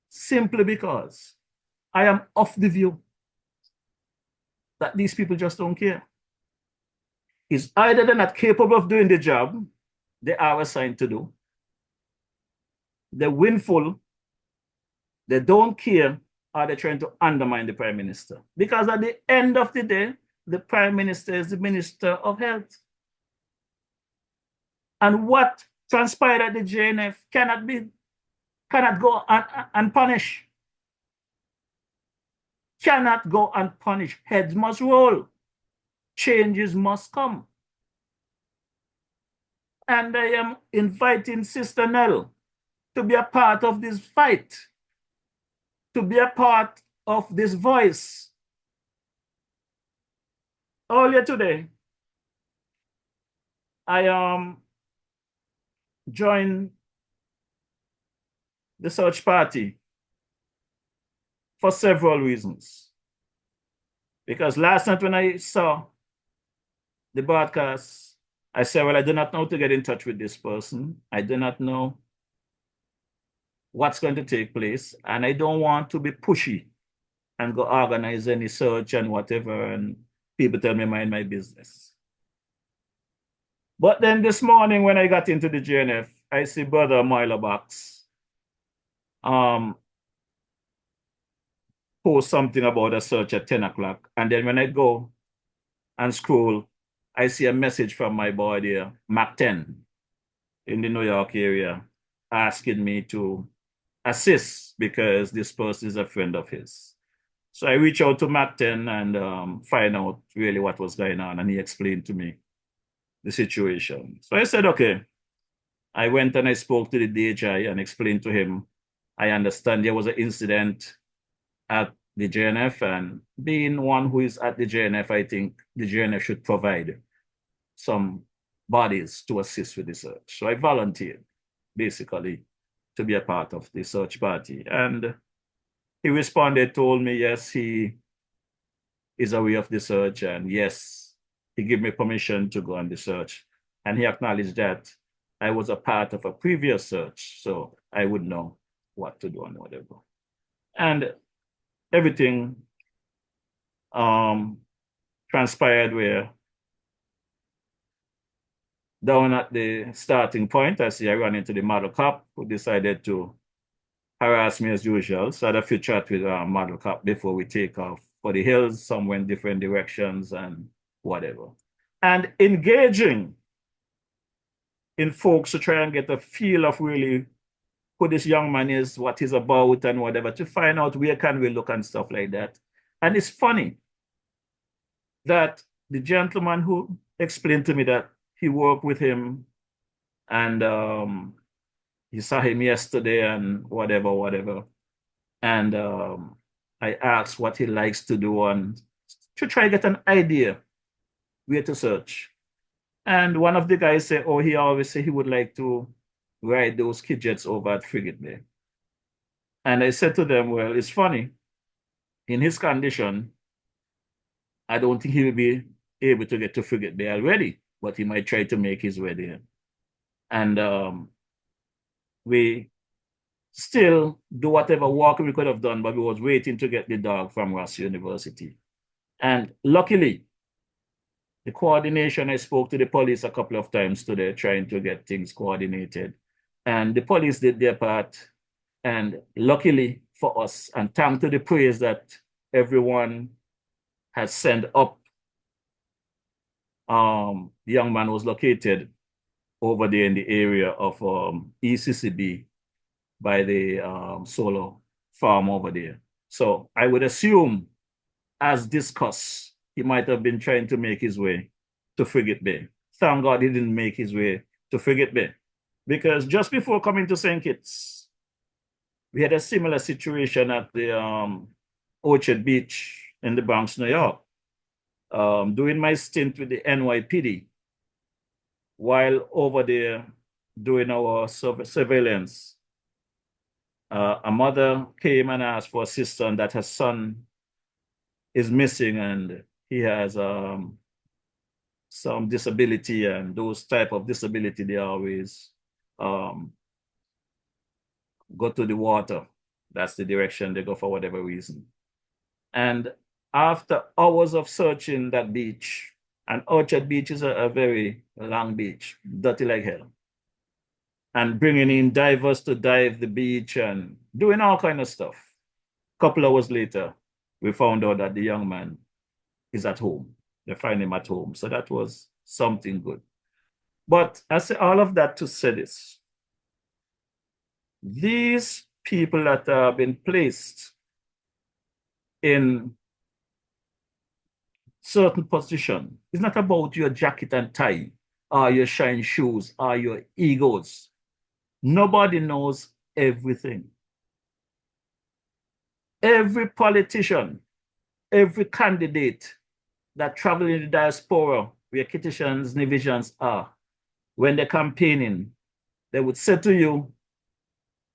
Speaker 2: Simply because I am of the view that these people just don't care. It's either they're not capable of doing the job they are assigned to do, they're willful, they don't care, or they're trying to undermine the Prime Minister. Because at the end of the day, the Prime Minister is the Minister of Health. And what transpired at the JNF cannot go unpunished. Cannot go unpunished. Heads must roll. Changes must come. And I am inviting Sister Nell to be a part of this fight, to be a part of this voice. Earlier today, I joined the search party for several reasons. Because last night when I saw the broadcast, I said, well, I do not know how to get in touch with this person. I do not know what's going to take place. And I don't want to be pushy and go organize any search and whatever, and people tell me mind my business. But then this morning when I got into the JNF, I see Brother Moiler Box post something about a search at 10 o'clock. And then when I go and scroll, I see a message from my boy there, Mac 10, in the New York area, asking me to assist because this person is a friend of his. So I reached out to Martin and find out really what was going on, and he explained to me the situation. So I said, okay. I went and I spoke to the DHI and explained to him, I understand there was an incident at the JNF, and being one who is at the JNF, I think the JNF should provide some bodies to assist with the search. So I volunteered, basically, to be a part of the search party. And he responded, told me, yes, he is aware of the search, and yes, he gave me permission to go on the search. And he acknowledged that I was a part of a previous search, so I would know what to do and whatever. And everything transpired where down at the starting point, I see I ran into the model cop who decided to harass me as usual. So I had a few chat with model cop before we take off for the hills. Some went different directions and whatever. And engaging in folks to try and get a feel of really who this young man is, what he's about and whatever, to find out where can we look and stuff like that. And it's funny that the gentleman who explained to me that he worked with him and he saw him yesterday and whatever. And I asked what he likes to do and to try to get an idea where to search. And one of the guys said, oh, he always said he would like to ride those kid jets over at Frigate Bay. And I said to them, well, it's funny. In his condition, I don't think he will be able to get to Frigate Bay already, but he might try to make his way there. And we still do whatever work we could have done, but we was waiting to get the dog from Ross University. And luckily, the coordination, I spoke to the police a couple of times today, trying to get things coordinated. And the police did their part. And luckily for us, and thanks to the praise that everyone has sent up, the young man was located over there in the area of ECCB by the solar farm over there. So I would assume, as discussed, he might have been trying to make his way to Frigate Bay. Thank God he didn't make his way to Frigate Bay, because just before coming to St. Kitts, we had a similar situation at the Orchard Beach in the Bronx, New York. Doing my stint with the NYPD, while over there doing our surveillance, a mother came and asked for assistance that her son is missing and he has some disability, and those type of disability, they always go to the water. That's the direction they go for whatever reason. And after hours of searching that beach, and Orchard Beach is a very long beach, dirty like hell, and bringing in divers to dive the beach and doing all kind of stuff. A couple hours later, we found out that the young man is at home. They find him at home. So that was something good. But I say all of that to say this. These people that have been placed in certain position, it's not about your jacket and tie, or your shine shoes, or your egos. Nobody knows everything. Every politician, every candidate that travel in the diaspora, where Kittitians, Nivisians are, when they're campaigning, they would say to you,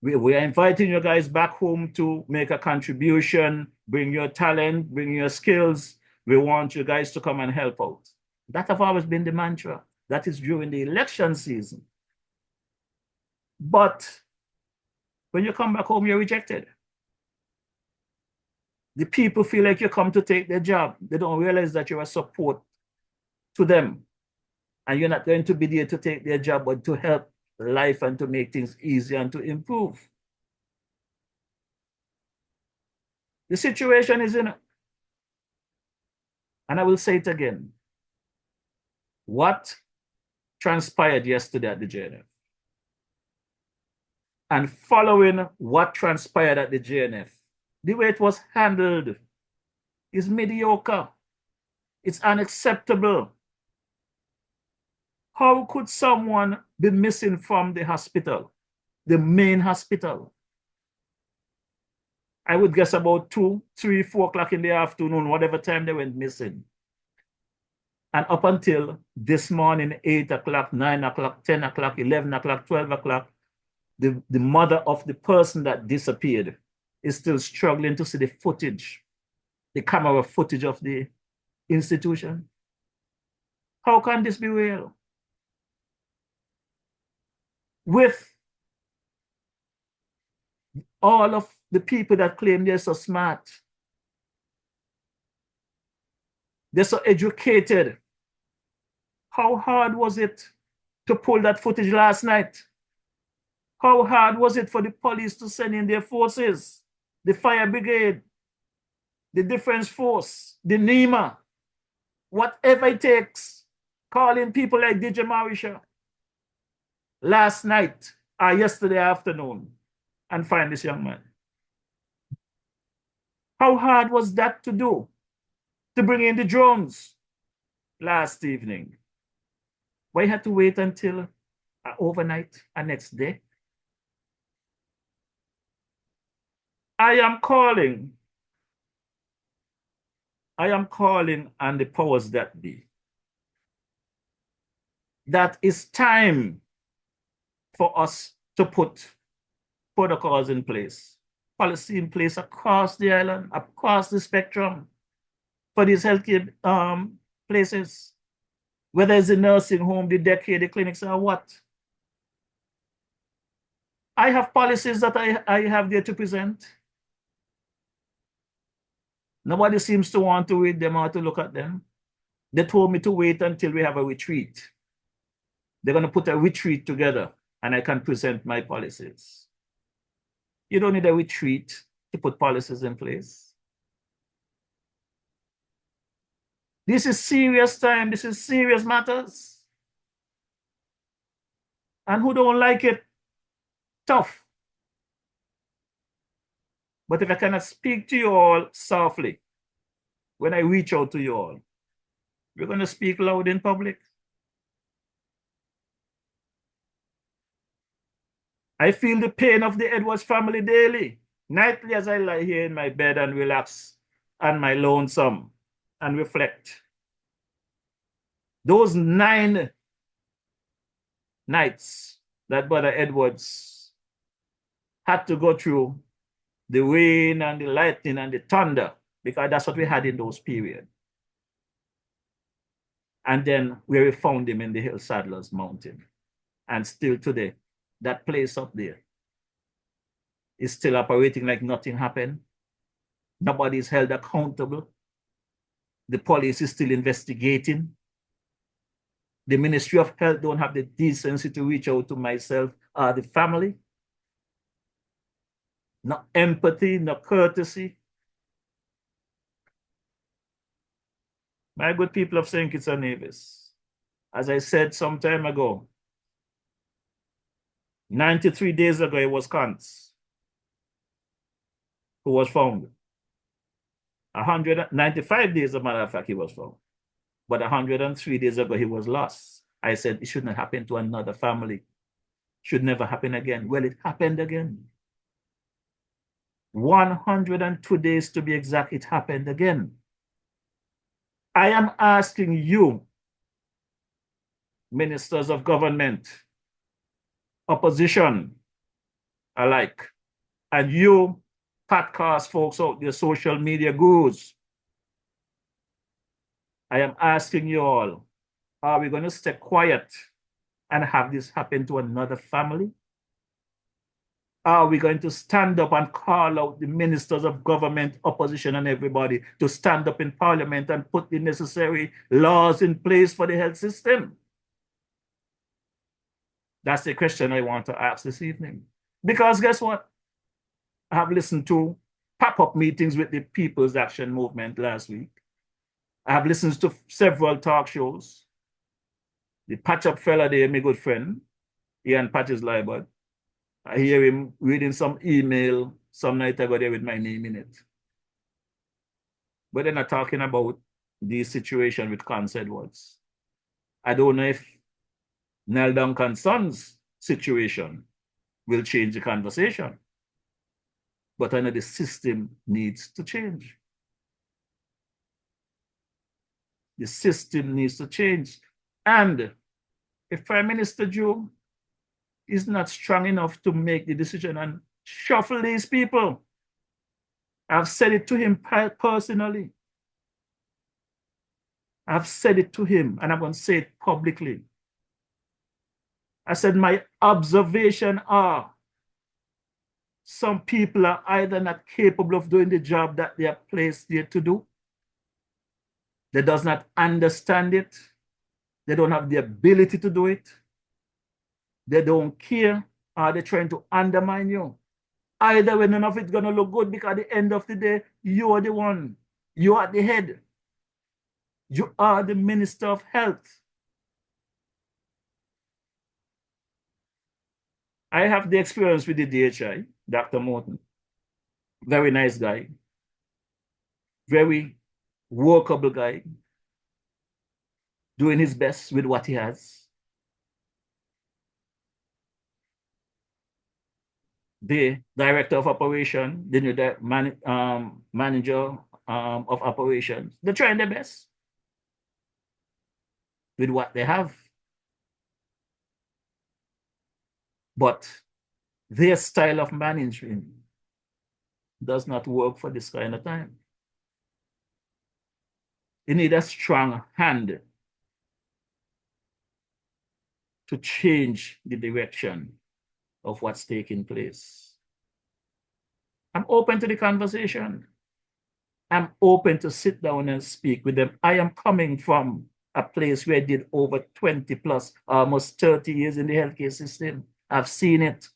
Speaker 2: we are inviting you guys back home to make a contribution, bring your talent, bring your skills. We want you guys to come and help out. That have always been the mantra. That is during the election season. But when you come back home, you're rejected. The people feel like you come to take their job. They don't realize that you're a support to them. And you're not going to be there to take their job, but to help life and to make things easier and to improve. The situation is in, and I will say it again, what transpired yesterday at the JNF and following what transpired at the JNF, the way it was handled is mediocre. It's unacceptable. How could someone be missing from the hospital, the main hospital? I would guess about 2, 3, 4 o'clock in the afternoon, whatever time they went missing. And up until this morning, 8 o'clock, 9 o'clock, 10 o'clock, 11 o'clock, 12 o'clock, the mother of the person that disappeared is still struggling to see the footage, the camera footage of the institution. How can this be real? With all of the people that claim they're so smart, they're so educated. How hard was it to pull that footage last night? How hard was it for the police to send in their forces, the fire brigade, the defense force, the NEMA, whatever it takes, calling people like DJ Marisha last night or yesterday afternoon and find this young man? How hard was that to do? To bring in the drones last evening? Why had to wait until overnight and next day? I am calling on the powers that be. That it's time for us to put protocols in place, policy in place across the island, across the spectrum for these healthcare places, whether it's the nursing home, the daycare, the clinics, or what. I have policies that I have there to present. Nobody seems to want to read them or to look at them. They told me to wait until we have a retreat. They're going to put a retreat together and I can present my policies. You don't need a retreat to put policies in place. This is serious time. This is serious matters. And who don't like it? Tough. But if I cannot speak to you all softly, when I reach out to you all, we're going to speak loud in public. I feel the pain of the Edwards family daily, nightly as I lie here in my bed and relax on my lonesome and reflect. Those 9 nights that Brother Edwards had to go through, the rain and the lightning and the thunder, because that's what we had in those periods. And then where we found him in the Hill Saddlers Mountain. And still today, that place up there is still operating like nothing happened. Nobody is held accountable. The police is still investigating. The Ministry of Health don't have the decency to reach out to myself or the family. No empathy, no courtesy. My good people of St. Kitts and Nevis, as I said some time ago, 93 days ago, it was Kantz who was found. 195 days, as a matter of fact, he was found. But 103 days ago, he was lost. I said it shouldn't happen to another family. Should never happen again. Well, it happened again. 102 days to be exact, it happened again. I am asking you, ministers of government, opposition alike, and you podcast folks out there, social media gurus, I am asking you all, are we going to stay quiet and have this happen to another family? Are we going to stand up and call out the ministers of government, opposition, and everybody to stand up in parliament and put the necessary laws in place for the health system? That's the question I want to ask this evening. Because guess what? I have listened to pop-up meetings with the People's Action Movement last week. I have listened to several talk shows. The patch-up fella there, my good friend, Ian Patches Liebert. I hear him reading some email some night ago there with my name in it. But they're not talking about the situation with Cons Edwards. I don't know if Nell Duncan's son's situation will change the conversation. But I know the system needs to change. The system needs to change. And if Prime Minister Joe is not strong enough to make the decision and shuffle these people, I've said it to him personally. I've said it to him, and I'm going to say it publicly. I said, my observation are some people are either not capable of doing the job that they are placed there to do. They does not understand it. They don't have the ability to do it. They don't care. Or they're trying to undermine you. Either way, none of it's going to look good, because at the end of the day, you are the one. You are the head. You are the Minister of Health. I have the experience with the DHI, Dr. Morton. Very nice guy. Very workable guy. Doing his best with what he has. The director of operation, the new manager of operations, they're trying their best with what they have. But their style of management does not work for this kind of time. You need a strong hand to change the direction of what's taking place. I'm open to the conversation. I'm open to sit down and speak with them. I am coming from a place where I did over 20 plus, almost 30 years in the healthcare system. I've seen it.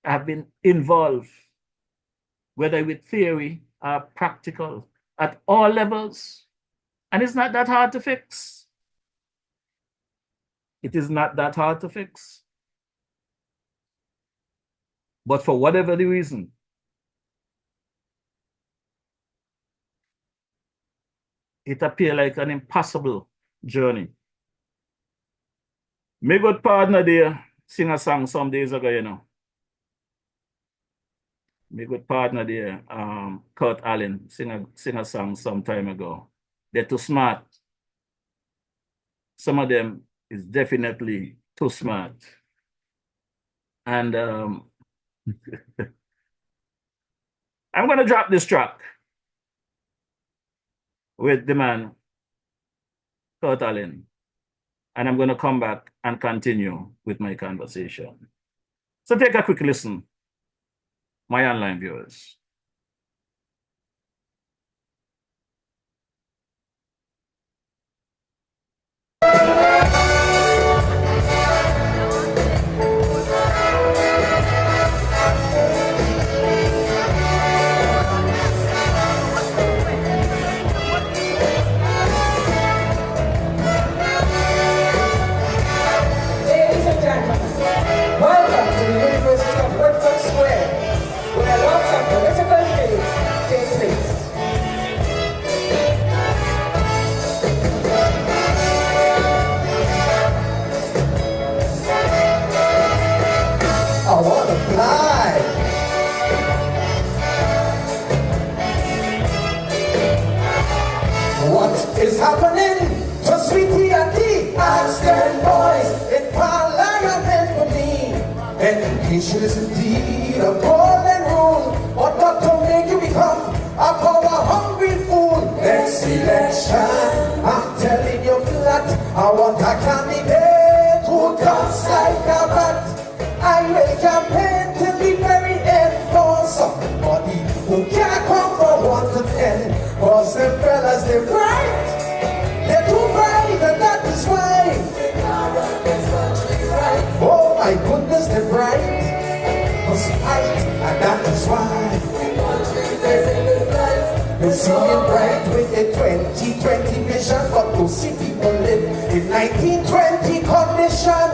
Speaker 2: I've been involved, whether with theory or practical, at all levels. And it's not that hard to fix. It is not that hard to fix. But for whatever the reason, it appears like an impossible journey. My good partner there sing a song some days ago, you know. My good partner there, Kurt Allen, sing a song some time ago. They're too smart. Some of them is definitely too smart. And I'm going to drop this track with the man, Kurt Allen, and I'm going to come back and continue with my conversation. So take a quick listen, my online viewers.
Speaker 4: Is happening to Sweetie and T. Ask them boys in Parliament for me. Education is indeed a golden rule, but not to make you become a power-hungry fool. Next election, I'm telling you flat, I want a candidate who comes like a bat. I will campaign to be very end for somebody who can't come from 1 to 10. Cause them fellas, they're bright. They're too bright, and that is why. Oh my goodness, they're bright. Cause bright, and that is why. They see it bright with a 2020 vision, but to see people live in 1920 condition.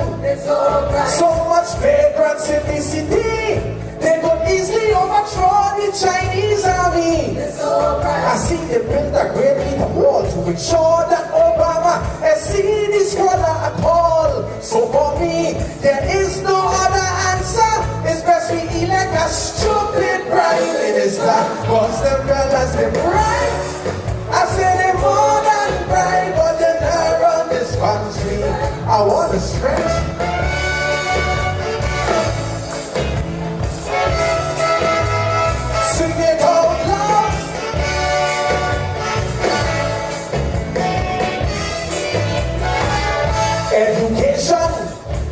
Speaker 4: So much vagrants in the city, they could easily overthrow the Chinese army. I see they build a great big wall to ensure that Obama has seen the scholar at all. So for me, there is no other answer. It's best we elect a stupid prime minister, cause the fellas they bright. I say they more than bright, but they not run this country. I want to stretch. Sing it out loud. Education,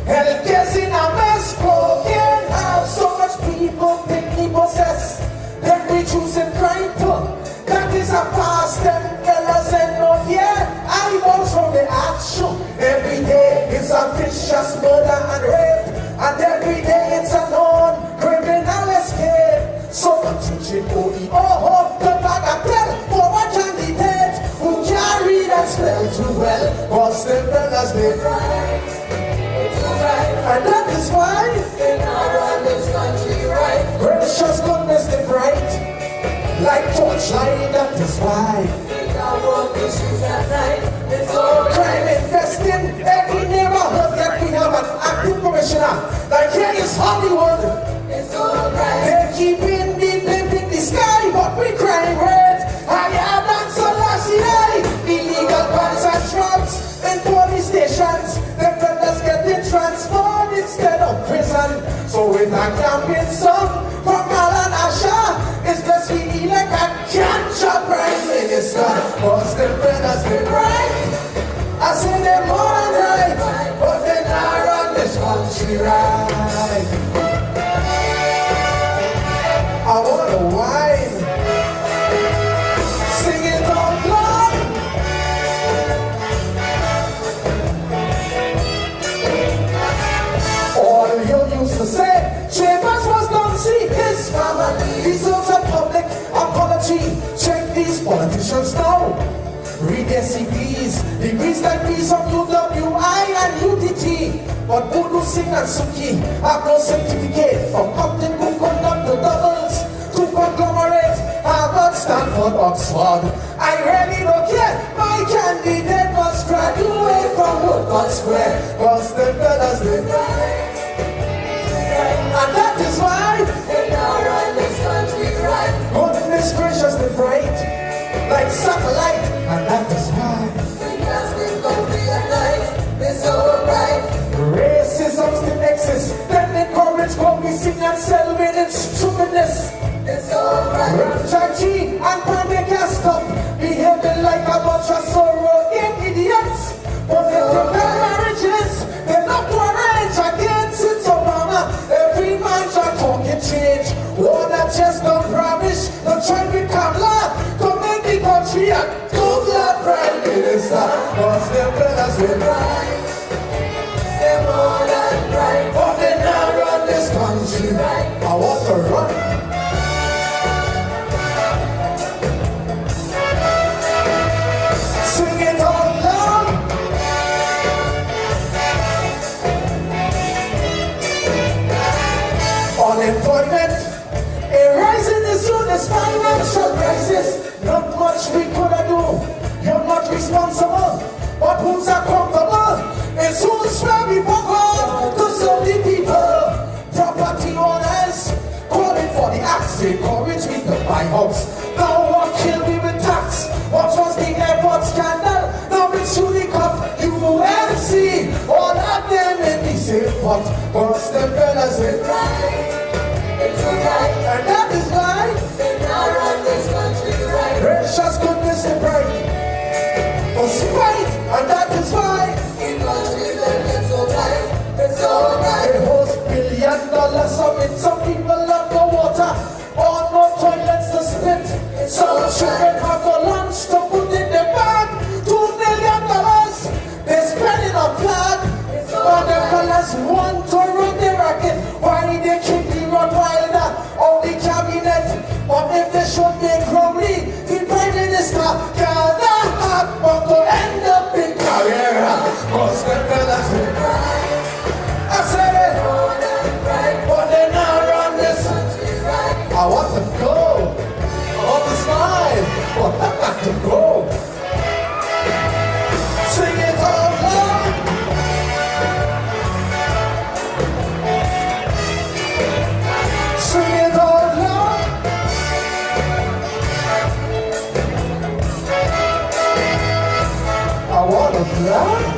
Speaker 4: healthcare's in a mess. Broken house, so much people think we possess. Then we choosing crime too. That is a past them fellas and not yet. I was from the action. Every day it's a vicious murder and rape, and every day it's a known criminal escape. So I'm teaching OEO the bagatelle for a candidate who can't read and spell too well. Cause them fellas they right, and that is why they not run this country right. Precious goodness they bright, like torchlight. That is why they don't want issues at night. It's all crime infesting every neighborhood. Yet we have an active commissioner. Like here is Hollywood. It's all right. They're keeping the blimp in the sky, but we crime rate higher than Selassie. Illegal guns and drugs in police stations. The fellas getting transformed instead of prison. So with a campaign song from Alan Asha, it's best we elect a cancer prime minister. Cause the fellas they right. I say they're more than right, but they not run this country right. I wanna whine. Sing it out loud. All you used to say, Chambers was done, see his family deserves a public apology. Check these politicians now. Read their CVs, degrees like these from UWI and UDT. But Budu Singh and Suki have no certificate from Captain who conduct the doubles to conglomerate Harvard, Stanford, Oxford. I really don't care, my candidate must graduate from Woodford Square. Cause the fellas they right, and that is why they now run this country right. Goodness gracious they bright, like satellite, and that is why because we don't realize it's so bright. Racism still exists, then encourage policing and self-made stupidness. It's so bright. Chachi and Pandey can't stop behaving like a bunch of sorrow-in idiots. But they take their marriages, they love to arrange against it. Obama, every man shall talk and change. Oh, that just don't promise, don't try to become law to make the country a good law prime minister. Cause them fellas they right, they're more than right, but they not run this country right. I want to run. Sing it out loud. Unemployment, a rising as soon as financial crisis. Not much we could have do. You're not responsible, but who's accountable? It's who's where we forgot to serve the people. Property owners calling for the axe. They encourage me to buy house. Now what kill me with tax? What was the airport scandal? Now it's Unicop, UMC, all of them in the same pot. Cause them fellas they right, it's alright, and that is why they now run this country right. Precious goodness they bright, for spite, and that is why the country it's alright, it's alright. They host $1 billion summit, some people have no water or no toilets to spit. Some children have no lunch to put in their bag. $2 million they spend in a flag, but the fellas want to run the racket. Why they to go. I want to smile. Oh, I got to go. Sing it out loud. Sing it out loud. I want to fly.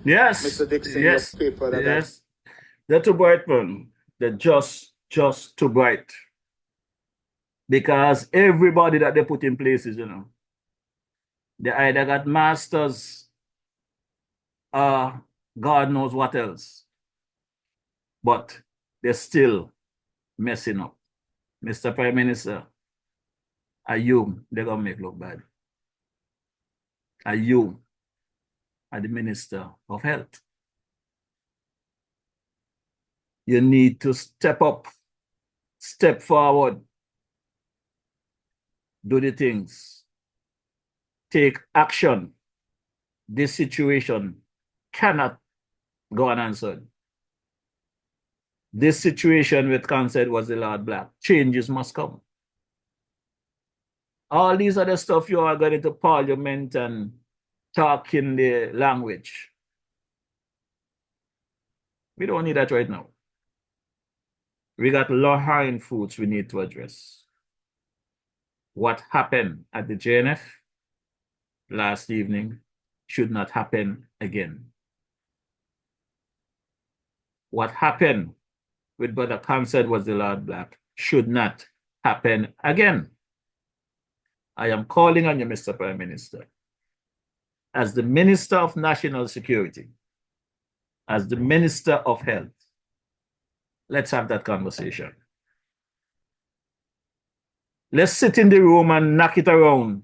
Speaker 2: Yes.
Speaker 8: Mr. Dixon,
Speaker 2: Yes.
Speaker 8: your paper that
Speaker 2: Yes. They're too bright, man. They're just too bright. Because everybody that they put in places, they either got masters or God knows what else. But they're still messing up. Mr. Prime Minister, are you they're gonna make look bad? Are you the Minister of Health? You need to step up, step forward, do the things, take action. This situation cannot go unanswered. This situation with cancer was the Lord Black. Changes must come. All these other stuff you are going to Parliament and talk in the language. We don't need that right now. We got low-hanging fruits we need to address. What happened at the JNF last evening should not happen again. What happened with Brother Concert was the Lord Black should not happen again. I am calling on you, Mr. Prime Minister, as the Minister of National Security, as the Minister of Health. Let's have that conversation. Let's sit in the room and knock it around,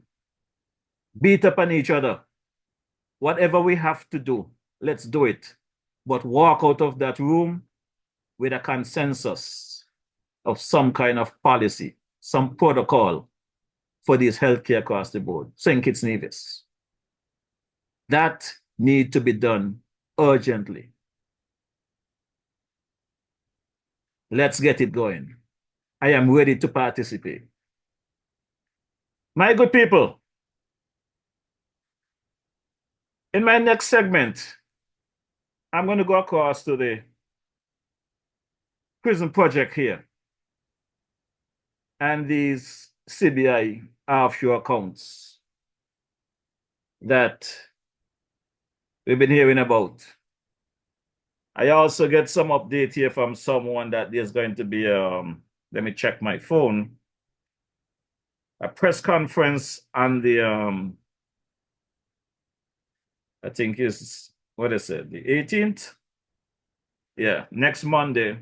Speaker 2: beat up on each other. Whatever we have to do, let's do it. But walk out of that room with a consensus of some kind of policy, some protocol for this healthcare across the board. St. Kitts Nevis. That need to be done urgently. Let's get it going. I am ready to participate. My good people, in my next segment, I'm going to go across to the prison project here and these CBI offshore accounts that we've been hearing about. I also get some update here from someone that there's going to be, let me check my phone, a press conference on the, I think is, what is it, the 18th? Yeah, next Monday,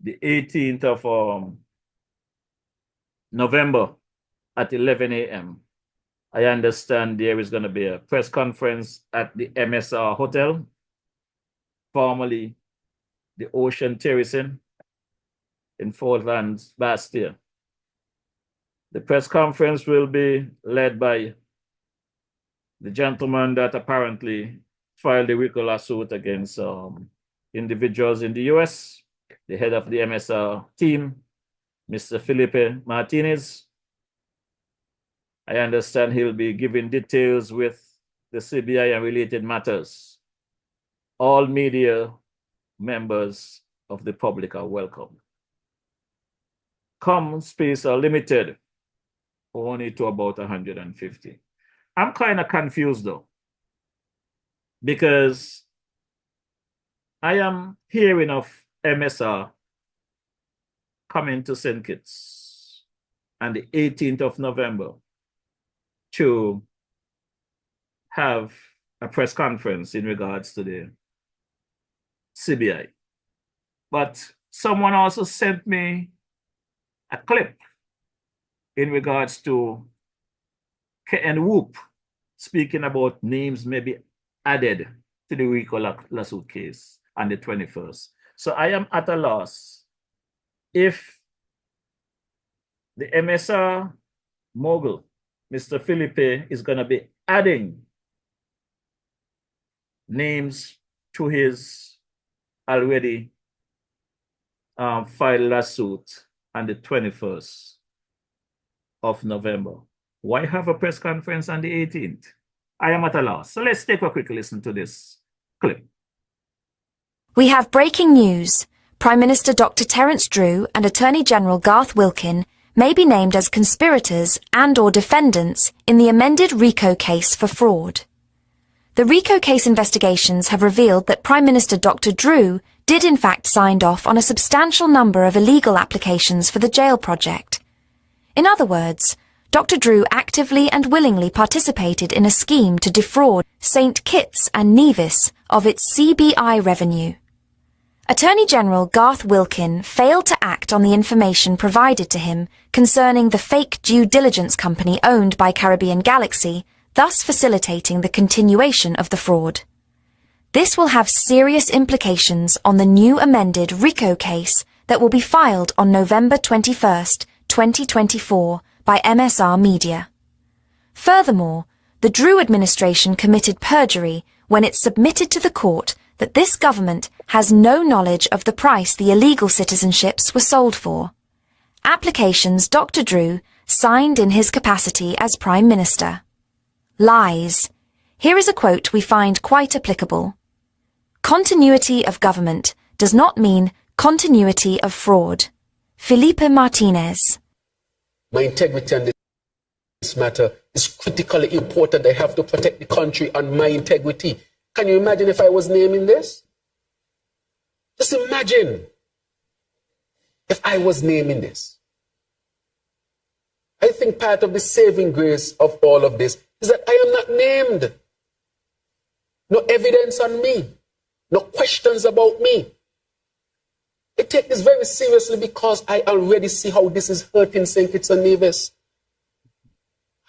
Speaker 2: the 18th of November at 11 a.m. I understand there is going to be a press conference at the MSR Hotel, formerly the Ocean Terrace in Fort Lands, Bastia. The press conference will be led by the gentleman that apparently filed a RICO lawsuit against individuals in the US, the head of the MSR team, Mr. Felipe Martinez. I understand he'll be giving details with the CBI and related matters. All media members of the public are welcome. Common space are limited only to about 150. I'm kind of confused though, because I am hearing of MSR coming to St. Kitts on the 18th of November to have a press conference in regards to the CBI. But someone also sent me a clip in regards to Ken Whoop speaking about names maybe added to the RICO lawsuit case on the 21st. So I am at a loss if the MSR mogul, Mr. Felipe, is going to be adding names to his already filed lawsuit on the 21st of November. Why have a press conference on the 18th? I am at a loss. So let's take a quick listen to this clip.
Speaker 8: We have breaking news. Prime Minister Dr. Terence Drew and Attorney General Garth Wilkin may be named as conspirators and/or defendants in the amended RICO case for fraud. The RICO case investigations have revealed that Prime Minister Dr. Drew did in fact sign off on a substantial number of illegal applications for the jail project. In other words, Dr. Drew actively and willingly participated in a scheme to defraud St. Kitts and Nevis of its CBI revenue. Attorney General Garth Wilkin failed to act on the information provided to him concerning the fake due diligence company owned by Caribbean Galaxy, thus facilitating the continuation of the fraud. This will have serious implications on the new amended RICO case that will be filed on November 21st, 2024 by MSR Media. Furthermore, the Drew administration committed perjury when it submitted to the court that this government has no knowledge of the price the illegal citizenships were sold for. Applications Dr. Drew signed in his capacity as Prime Minister. Lies. Here is a quote we find quite applicable. Continuity of government does not mean continuity of fraud. Felipe Martinez.
Speaker 9: My integrity on this matter is critically important. I have to protect the country and my integrity. Can you imagine if I was naming this? Just imagine if I was naming this. I think part of the saving grace of all of this is that I am not named. No evidence on me. No questions about me. I take this very seriously because I already see how this is hurting St. Kitts and Nevis.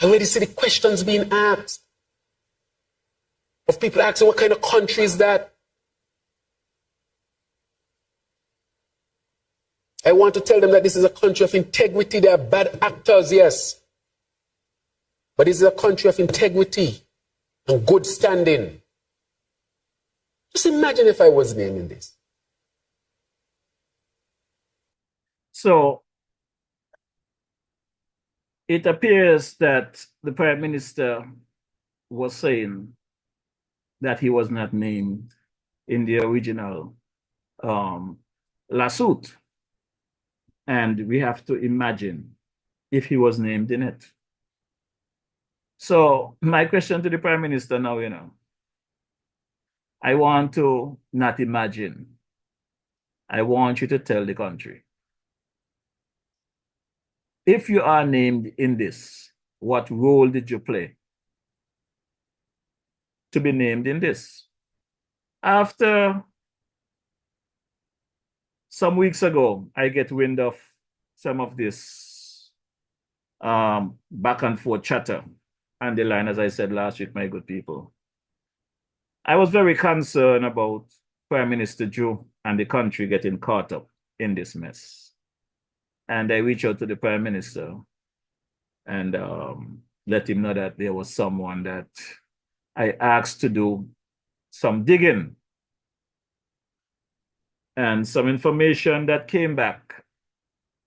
Speaker 9: I already see the questions being asked. Of people asking what kind of country is that? I want to tell them that this is a country of integrity. There are bad actors, yes. But this is a country of integrity and good standing. Just imagine if I was naming this.
Speaker 2: So it appears that the Prime Minister was saying that he was not named in the original lawsuit. And we have to imagine if he was named in it. So my question to the Prime Minister now, I want to not imagine. I want you to tell the country. If you are named in this, what role did you play to be named in this? After some weeks ago, I get wind of some of this back and forth chatter on the line, as I said last week, my good people. I was very concerned about Prime Minister Drew and the country getting caught up in this mess. And I reached out to the Prime Minister and let him know that there was someone that I asked to do some digging. And some information that came back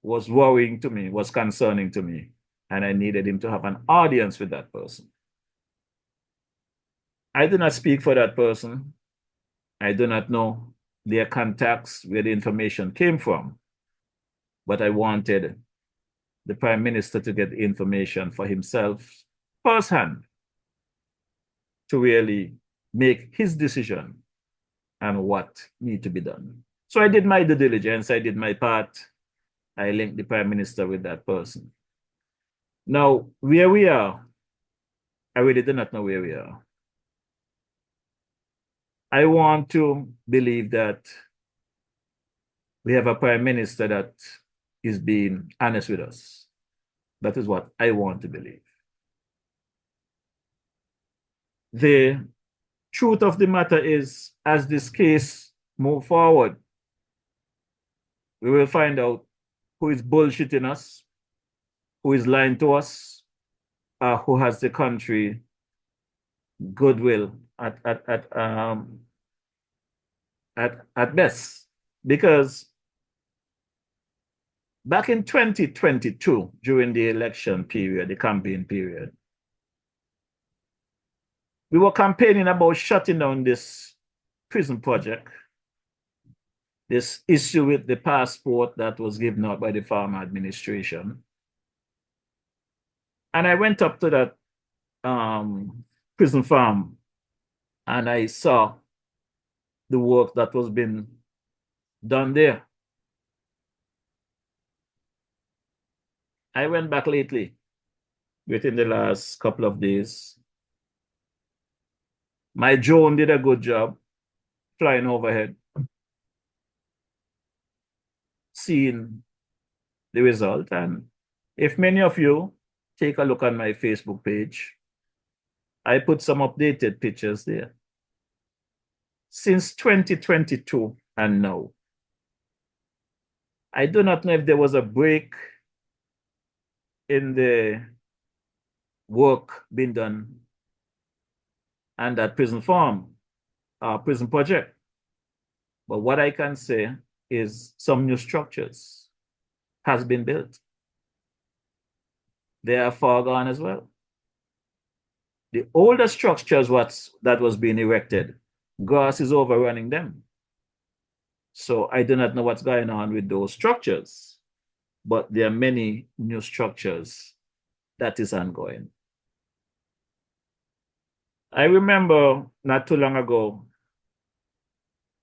Speaker 2: was worrying to me, was concerning to me. And I needed him to have an audience with that person. I do not speak for that person. I do not know their contacts, where the information came from. But I wanted the Prime Minister to get the information for himself firsthand to really make his decision on what needs to be done. So I did my due diligence, I did my part. I linked the Prime Minister with that person. Now, where we are, I really do not know where we are. I want to believe that we have a Prime Minister that is being honest with us. That is what I want to believe. The truth of the matter is, as this case moves forward, we will find out who is bullshitting us, who is lying to us, who has the country goodwill at best, because back in 2022, during the election period, the campaign period, we were campaigning about shutting down this prison project, this issue with the passport that was given out by the farm administration. And I went up to that prison farm and I saw the work that was being done there. I went back lately, within the last couple of days. My drone did a good job flying overhead, seeing the result. And if many of you take a look on my Facebook page, I put some updated pictures there. Since 2022 and now, I do not know if there was a break in the work being done and that prison farm, prison project. But what I can say is some new structures has been built. They are far gone as well. The older structures that was being erected, grass is overrunning them. So I do not know what's going on with those structures, but there are many new structures that is ongoing. I remember not too long ago,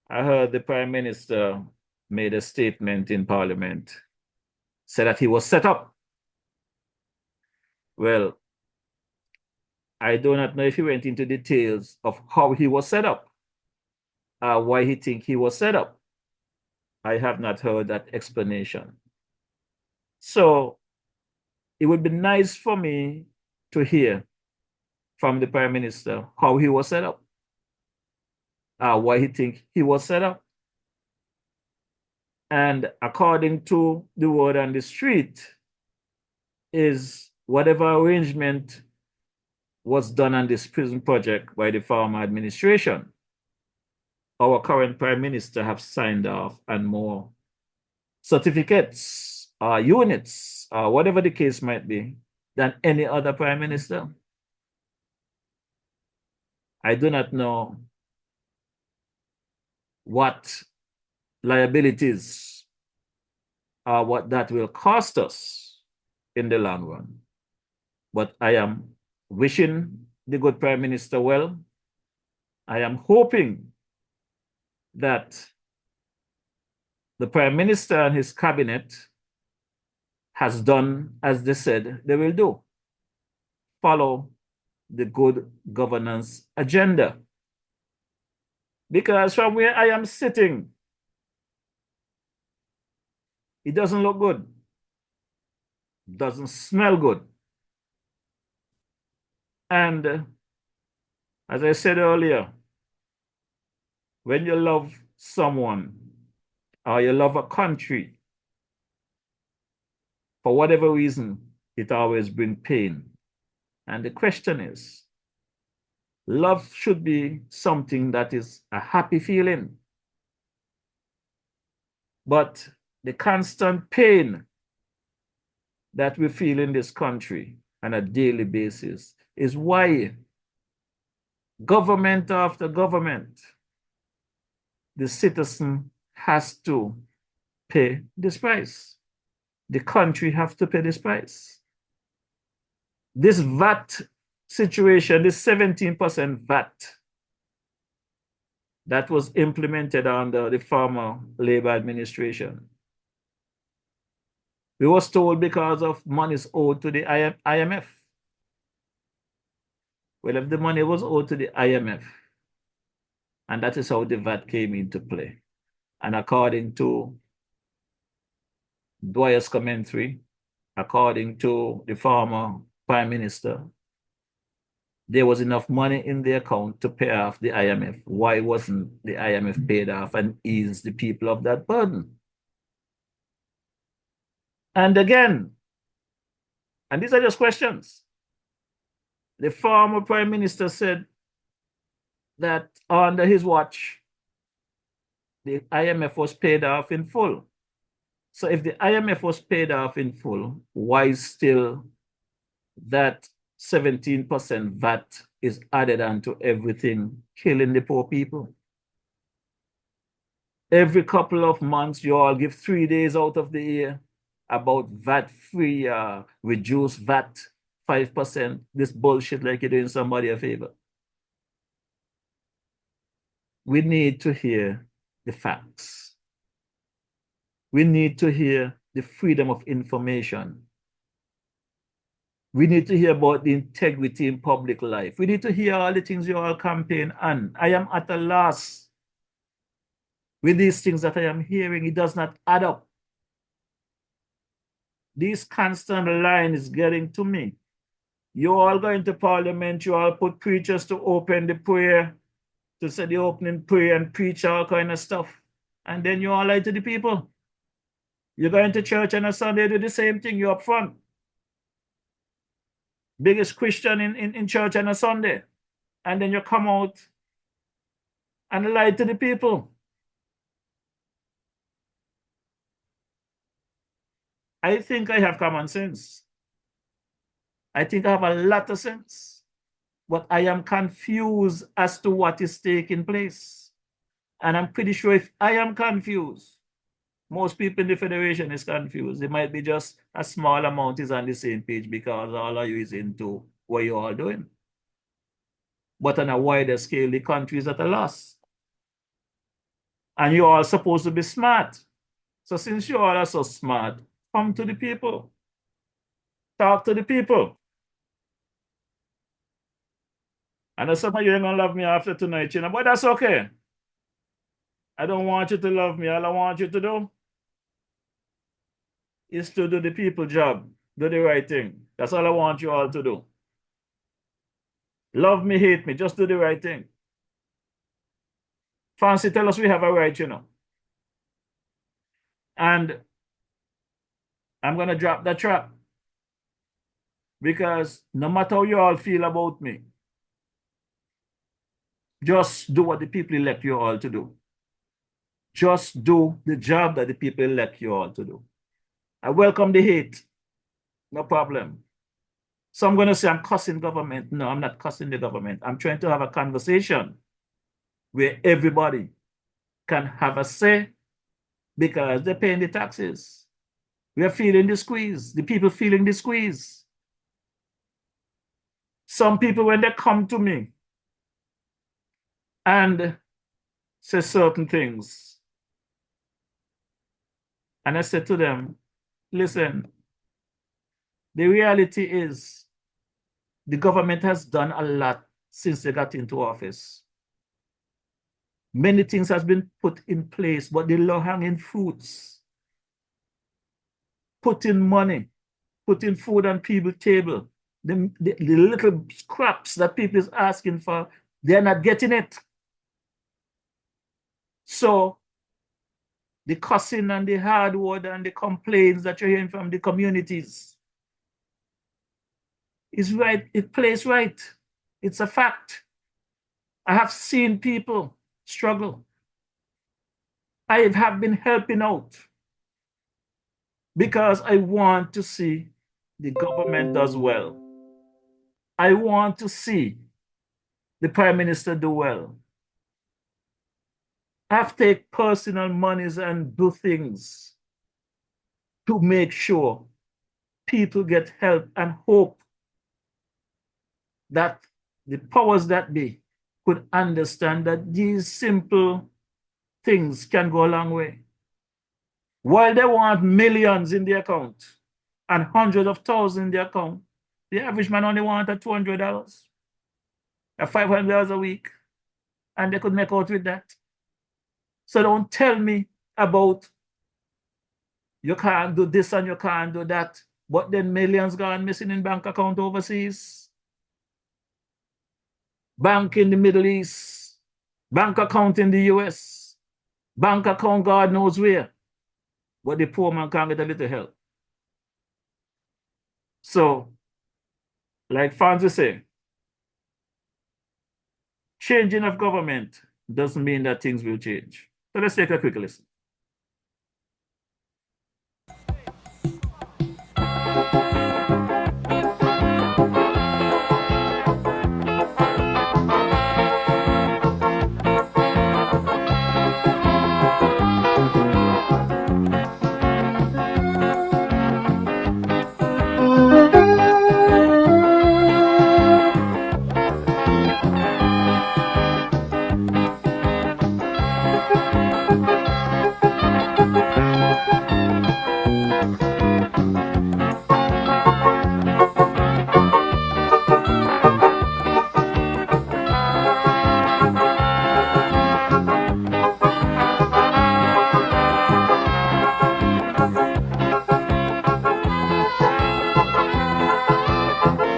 Speaker 2: I heard the Prime Minister made a statement in Parliament, said that he was set up. Well, I do not know if he went into details of how he was set up, why he think he was set up. I have not heard that explanation. So it would be nice for me to hear from the Prime Minister how he was set up, why he think he was set up. And according to the word on the street, is whatever arrangement was done on this prison project by the former administration, our current Prime Minister have signed off on more certificates, units, whatever the case might be, than any other Prime Minister. I do not know what liabilities or what that will cost us in the long run. But I am wishing the good Prime Minister well. I am hoping that the Prime Minister and his cabinet has done as they said they will do. Follow the good governance agenda. Because from where I am sitting, it doesn't look good. Doesn't smell good. And as I said earlier, when you love someone or you love a country, for whatever reason, it always brings pain. And the question is, love should be something that is a happy feeling. But the constant pain that we feel in this country on a daily basis is why government after government, the citizen has to pay this price. The country has to pay this price. This VAT situation, this 17% VAT that was implemented under the former Labour administration, we was told because of monies owed to the IMF. Well, if the money was owed to the IMF, and that is how the VAT came into play. And according to Dwyer's commentary, according to the former Prime Minister, there was enough money in the account to pay off the IMF. Why wasn't the IMF paid off and ease the people of that burden? And again, and these are just questions, the former Prime Minister said that under his watch, the IMF was paid off in full. So if the IMF was paid off in full, why still that 17% VAT is added onto everything, killing the poor people? Every couple of months, you all give 3 days out of the year about VAT-free, reduced VAT 5%. This bullshit like you're doing somebody a favor. We need to hear the facts. We need to hear the freedom of information. We need to hear about the integrity in public life. We need to hear all the things you all campaign on. I am at a loss with these things that I am hearing. It does not add up. This constant line is getting to me. You all go into parliament, you all put preachers to open the prayer, to say the opening prayer and preach all kind of stuff. And then you all lie to the people. You go into church on a Sunday, do the same thing, you're up front. Biggest Christian in church on a Sunday. And then you come out and lie to the people. I think I have common sense. I think I have a lot of sense. But I am confused as to what is taking place. And I'm pretty sure if I am confused, most people in the Federation is confused. It might be just a small amount is on the same page because all of you is into what you're all doing. But on a wider scale, the country is at a loss. And you all supposed to be smart. So since you all are so smart, come to the people. Talk to the people. I know some of you ain't gonna love me after tonight, you know, but that's okay. I don't want you to love me. All I want you to do is to do the people job, do the right thing. That's all I want you all to do. Love me, hate me, just do the right thing. Fancy tell us we have a right, you know. And I'm gonna drop the trap. Because no matter how you all feel about me, just do what the people elect you all to do. Just do the job that the people elect you all to do. I welcome the hate. No problem. So I'm going to say I'm cussing government. No, I'm not cussing the government. I'm trying to have a conversation where everybody can have a say because they're paying the taxes. We are feeling the squeeze. The people feeling the squeeze. Some people, when they come to me and say certain things, and I said to them, listen, the reality is the government has done a lot since they got into office. Many things has been put in place, but the low-hanging fruits, putting money, putting food on people's table, the little scraps that people is asking for, they're not getting it. So the cussing and the hard word and the complaints that you're hearing from the communities is right. It plays right. It's a fact. I have seen people struggle. I have been helping out because I want to see the government does well. I want to see the Prime Minister do well. I've taken personal monies and do things to make sure people get help and hope that the powers that be could understand that these simple things can go a long way. While they want millions in the account and hundreds of thousands in the account, the average man only wanted $200, $500 a week, and they could make out with that. So don't tell me about you can't do this and you can't do that, but then millions gone missing in bank account overseas. Bank in the Middle East, bank account in the US, bank account God knows where, but the poor man can't get a little help. So, like Francis say, changing of government doesn't mean that things will change. So let's take a quick listen.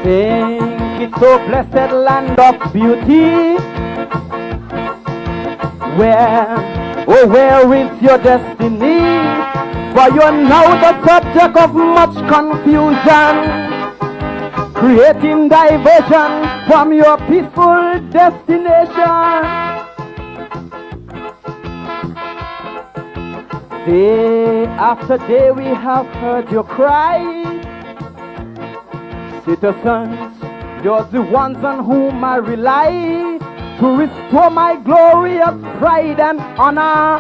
Speaker 10: Think it's so blessed land of beauty. Where is your destiny? For you're now the subject of much confusion, creating diversion from your peaceful destination. Day after day we have heard your cry. Citizens, you're the ones on whom I rely to restore my glorious pride and honor,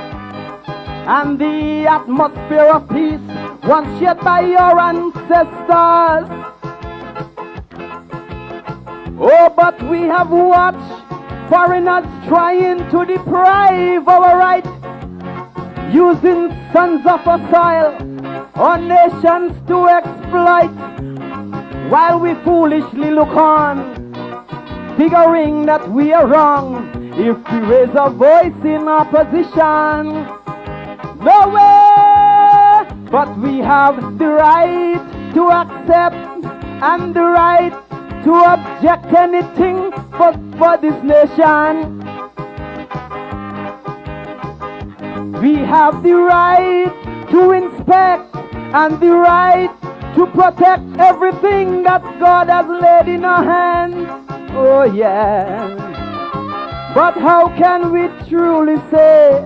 Speaker 10: and the atmosphere of peace once shared by your ancestors. Oh, but we have watched foreigners trying to deprive our right, using sons of our soil, our nations to exploit, while we foolishly look on, figuring that we are wrong if we raise our voice in opposition. No way! But we have the right to accept and the right to object anything for this nation. We have the right to inspect and the right to protect everything that God has laid in our hands. Oh yeah. But how can we truly say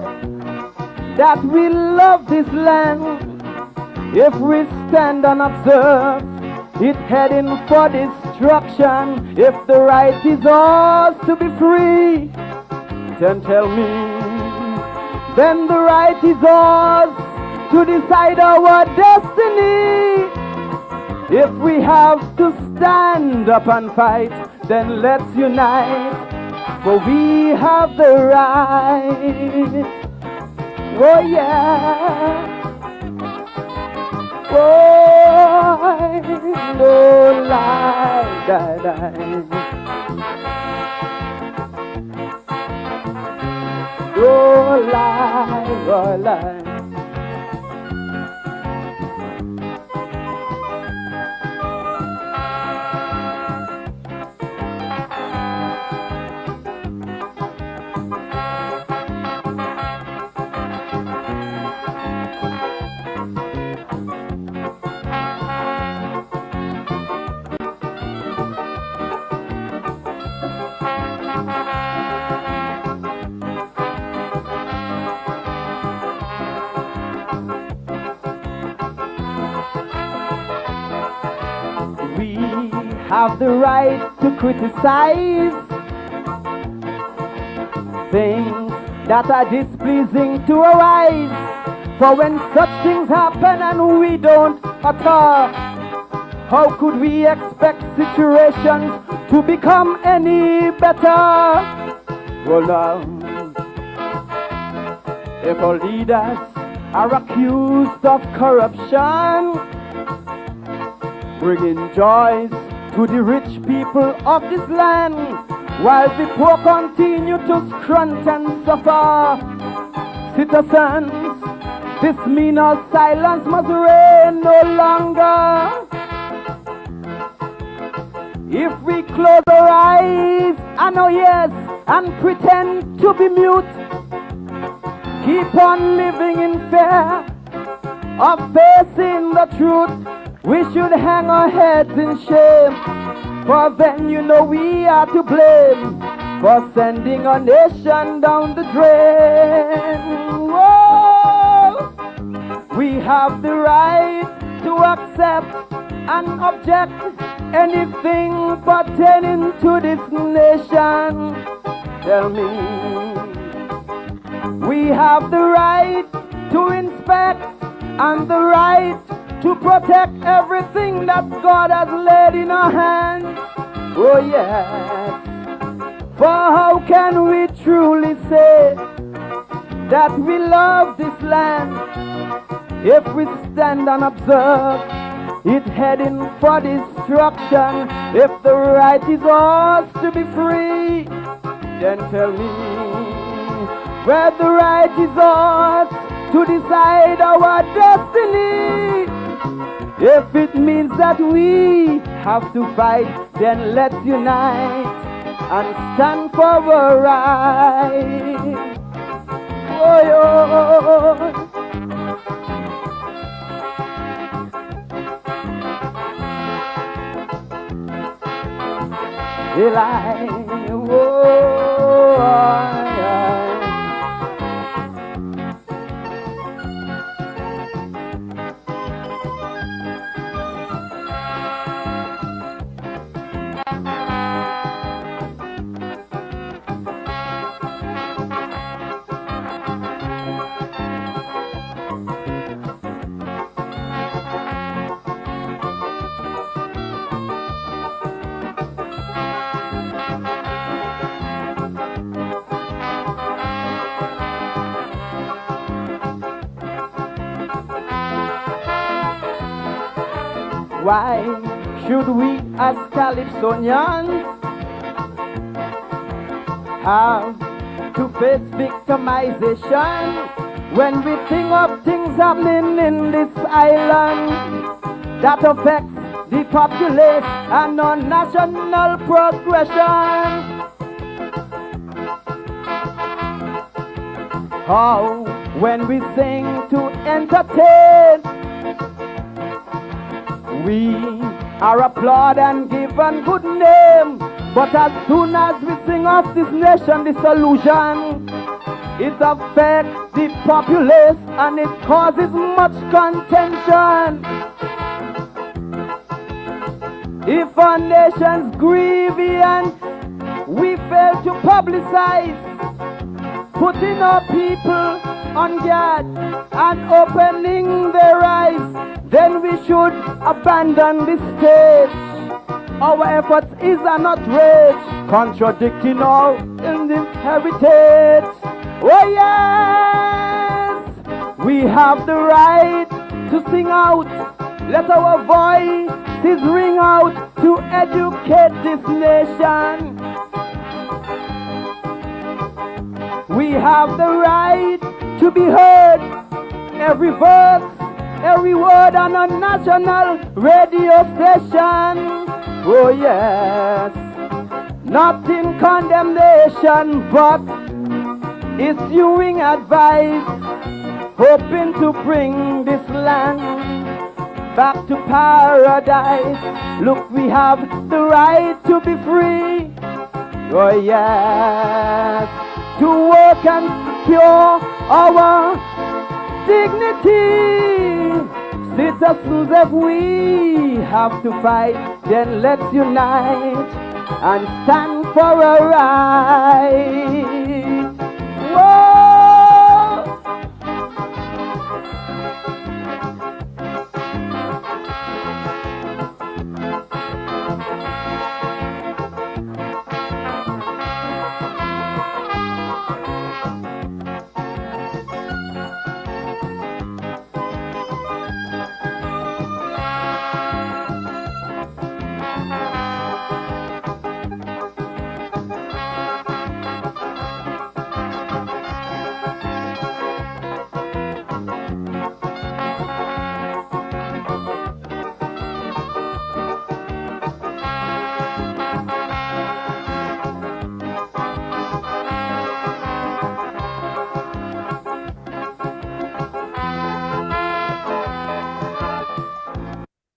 Speaker 10: that we love this land if we stand and observe it heading for destruction? If the right is ours to be free, then tell me, then the right is ours to decide our destiny. If we have to stand up and fight, then let's unite, for we have the right. Oh yeah. Oh, no lie, die. Oh lie, oh lie. Have the right to criticize things that are displeasing to our eyes. For when such things happen and we don't at all, how could we expect situations to become any better? Well now, if our leaders are accused of corruption, bringing joys to the rich people of this land, while the poor continue to scrunch and suffer. Citizens, this means our silence must reign no longer. If we close our eyes and our ears and pretend to be mute, keep on living in fear of facing the truth, we should hang our heads in shame, for then you know we are to blame. for sending a nation down the drain. Whoa! We have the right to accept and object anything pertaining to this nation. Tell me. We have the right to inspect and the right to protect everything that God has laid in our hands. Oh yes. For how can we truly say that we love this land if we stand and observe it heading for destruction? If the right is ours to be free, then tell me where the right is ours to decide our destiny. If it means that we have to fight, then let's unite and stand for our right. Oh, yo. Eli, oh, yeah. Why should we as Calypsonians have to face victimization when we think of things happening in this island that affects the populace and our national progression? How when we sing to entertain, we are applauded and given good name, but as soon as we sing of this nation dissolution, it affects the populace and it causes much contention. If our nation's grievance we fail to publicize, putting our people on guard and opening their eyes, then we should abandon this stage. Our efforts is an outrage, contradicting our Indian heritage. Oh yes, we have the right to sing out. Let our voices ring out to educate this nation. We have the right to be heard. Every verse, every word on a national radio station. Oh yes, not in condemnation, but issuing advice, hoping to bring this land back to paradise. Look, we have the right to be free. Oh yes, to work and secure our dignity. Citizens, if we have to fight, then let's unite and stand for our right. Whoa!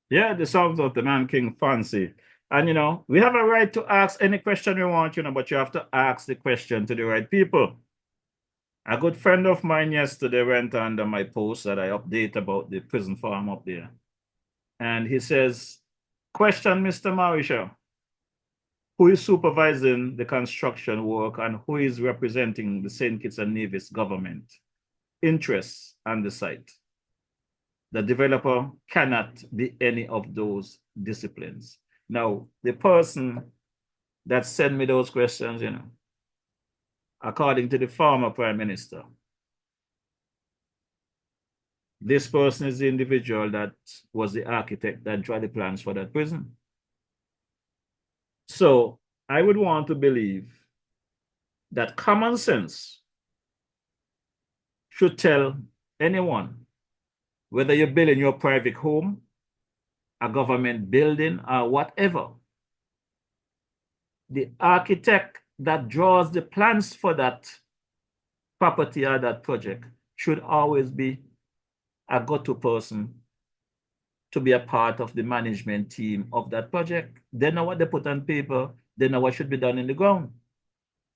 Speaker 2: Yeah, the songs of the man King Fancy. And we have a right to ask any question we want, but you have to ask the question to the right people. A good friend of mine yesterday went under my post that I update about the prison farm up there. And he says, question Mr. Marisha, who is supervising the construction work and who is representing the St. Kitts and Nevis government interests on the site? The developer cannot be any of those disciplines. Now, the person that sent me those questions, according to the former prime minister, this person is the individual that was the architect that drew the plans for that prison. So I would want to believe that common sense should tell anyone, whether you're building your private home, a government building, or whatever, the architect that draws the plans for that property or that project should always be a go-to person to be a part of the management team of that project. They know what they put on paper, they know what should be done in the ground.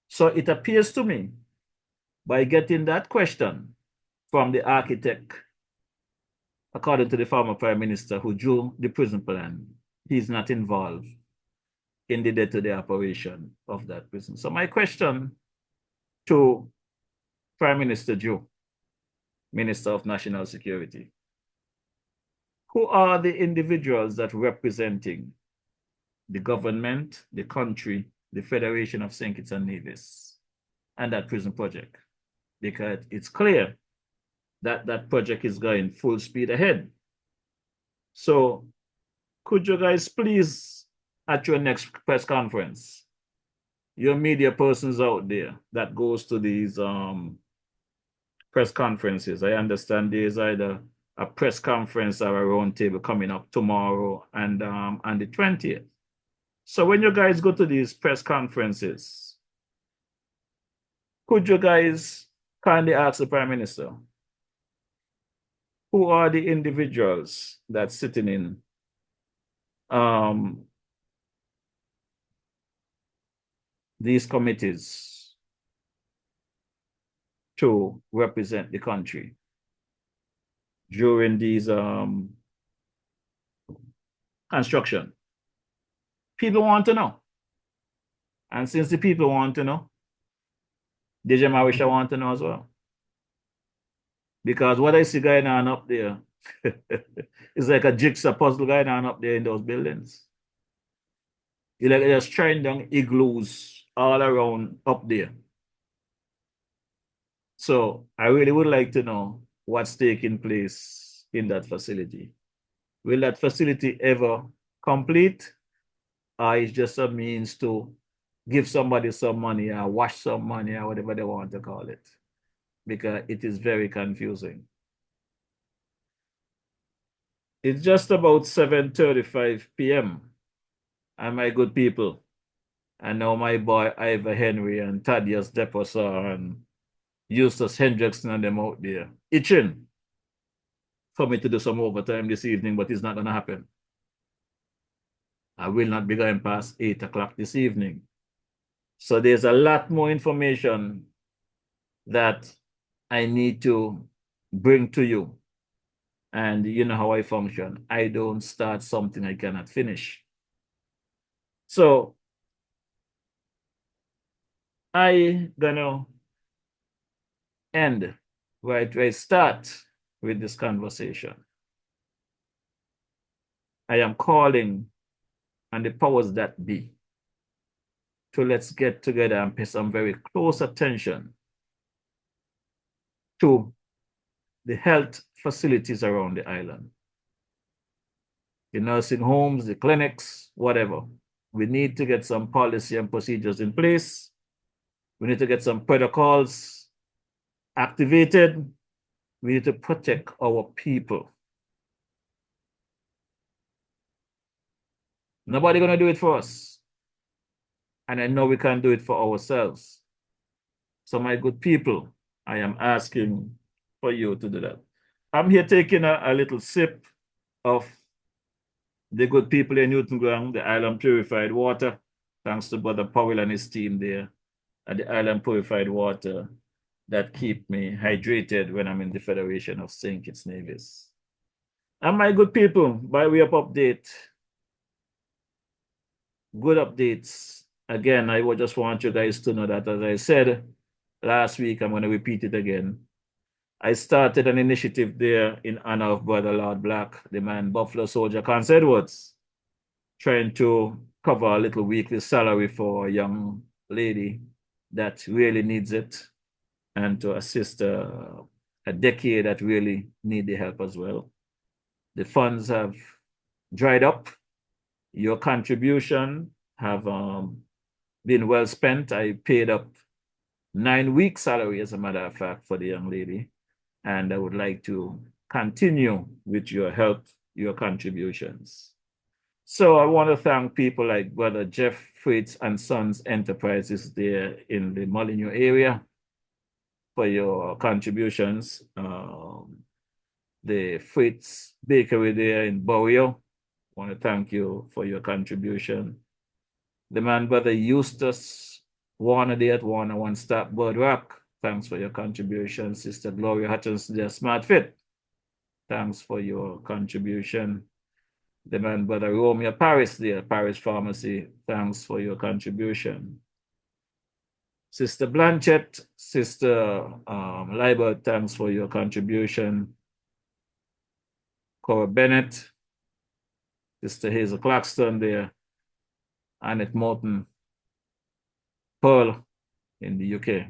Speaker 2: So it appears to me, by getting that question from the architect, according to the former prime minister who drew the prison plan, he's not involved in the day-to-day operation of that prison. So my question to Prime Minister Joe, Minister of National Security, who are the individuals that representing the government, the country, the Federation of St. Kitts and Nevis, and that prison project? Because it's clear that that project is going full speed ahead. So could you guys please, at your next press conference, your media persons out there that goes to these press conferences, I understand there's either a press conference or a round table coming up tomorrow and on the 20th. So when you guys go to these press conferences, could you guys kindly ask the Prime Minister, who are the individuals that's sitting in these committees to represent the country during these construction? People want to know. And since the people want to know, DJ Marisha want to know as well. Because what I see going on up there is like a jigsaw puzzle going on up there in those buildings. You're like just trying down igloos all around up there. So I really would like to know what's taking place in that facility. Will that facility ever complete? Or is just a means to give somebody some money or wash some money or whatever they want to call it? Because it is very confusing. It's just about 7:35 p.m. And my good people, I know my boy Ivor Henry and Thaddeus Deposar and Eustace Hendrickson and them out there itching for me to do some overtime this evening, but it's not going to happen. I will not be going past 8 o'clock this evening. So there's a lot more information that I need to bring to you. And you know how I function. I don't start something I cannot finish. So I gonna end where I start with this conversation. I am calling on the powers that be to let's get together and pay some very close attention to the health facilities around the island. The nursing homes, the clinics, whatever. We need to get some policy and procedures in place. We need to get some protocols activated. We need to protect our people. Nobody gonna do it for us. And I know we can do it for ourselves. So my good people, I am asking for you to do that. I'm here taking a little sip of the good people in Newton Ground, the Island Purified Water, thanks to Brother Powell and his team there at the Island Purified Water that keep me hydrated when I'm in the Federation of St. Kitts Nevis. And my good people, by way of update, good updates. Again, I would just want you guys to know that, as I said last week, I'm going to repeat it again. I started an initiative there in honor of Brother Lord Black, the man Buffalo Soldier Conce Edwards, trying to cover a little weekly salary for a young lady that really needs it, and to assist a decade that really need the help as well. The funds have dried up. Your contribution have been well spent. I paid up 9 weeks salary, as a matter of fact, for the young lady. And I would like to continue with your help, your contributions. So I want to thank people like Brother Jeff Fritz and Sons Enterprises there in the Molyneux area for your contributions. The Fritz Bakery there in Borio, I want to thank you for your contribution. The man Brother Eustace Warner there at Warner One Stop Bird Rock, thanks for your contribution. Sister Gloria Hutchins there, Smart Fit, thanks for your contribution. The man Brother Romeo Paris there, Paris Pharmacy, thanks for your contribution. Sister Blanchett, Sister Libert, thanks for your contribution. Cora Bennett, Sister Hazel Claxton there, Annette Morton, Pearl in the UK.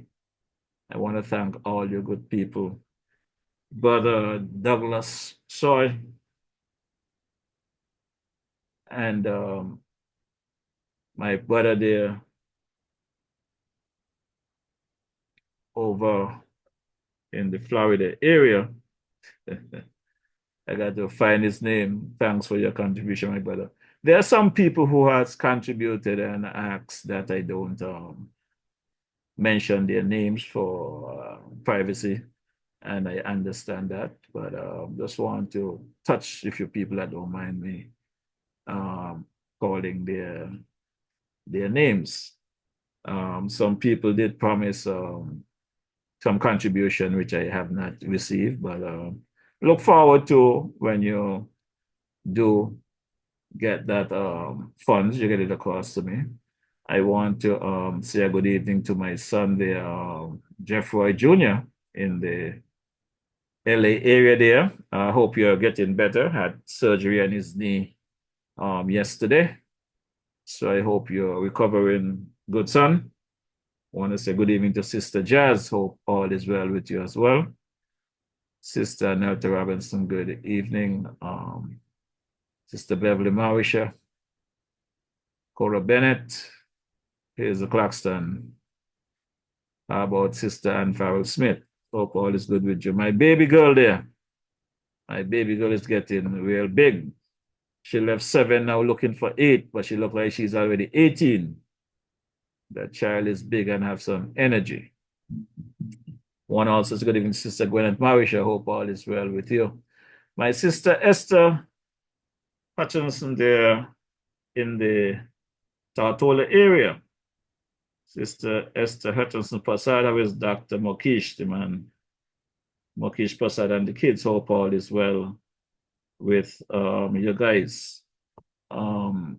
Speaker 2: I want to thank all your good people. Brother Douglas Soy and my brother there over in the Florida area. I got to find his name. Thanks for your contribution, my brother. There are some people who has contributed and asked that I don't mention their names for privacy, and I understand that, but just want to touch a few people that don't mind me calling their names. Some people did promise some contribution, which I have not received, but look forward to when you do get that funds, you get it across to me. I want to say a good evening to my son there, Jeff Roy Jr. in the LA area there. I hope you're getting better. Had surgery on his knee yesterday. So I hope you're recovering good, son. I want to say good evening to Sister Jazz. Hope all is well with you as well. Sister Nelta Robinson, good evening. Sister Beverly Marisha, Cora Bennett, Hazel Claxton. How about Sister Ann Farrell Smith? Hope all is good with you. My baby girl there. My baby girl is getting real big. She left 7, now looking for 8, but she looks like she's already 18. That child is big and have some energy. One also is good evening, Sister Gwyneth Marisha. Hope all is well with you. My sister Esther Hutchinson there in the Tortola area. Sister Esther Hutchinson Pasada with Dr. Mokish, the man Mokish Pasada, and the kids. Hope all is well with you guys. I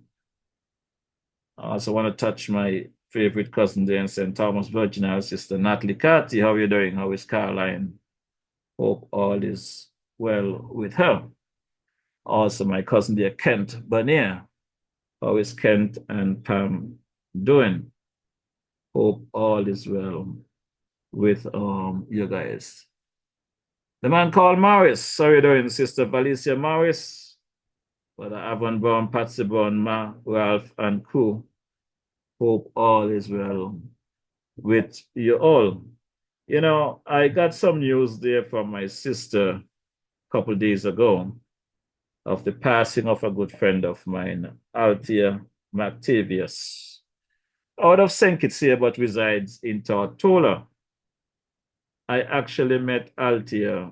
Speaker 2: also want to touch my favorite cousin there in St. Thomas, Virginia, Sister Natalie Carty. How are you doing? How is Caroline? Hope all is well with her. Also, my cousin there, Kent Bernier. How is Kent and Pam doing? Hope all is well with you guys. The man called Morris. How are you doing, Sister Valicia Morris? Brother Avon Brown, Patsy Brown, Ma, Ralph, and crew. Hope all is well with you all. You know, I got some news there from my sister a couple days ago of the passing of a good friend of mine, Althea McTavius, out of St. Kitts here, but resides in Tortola. I actually met Althea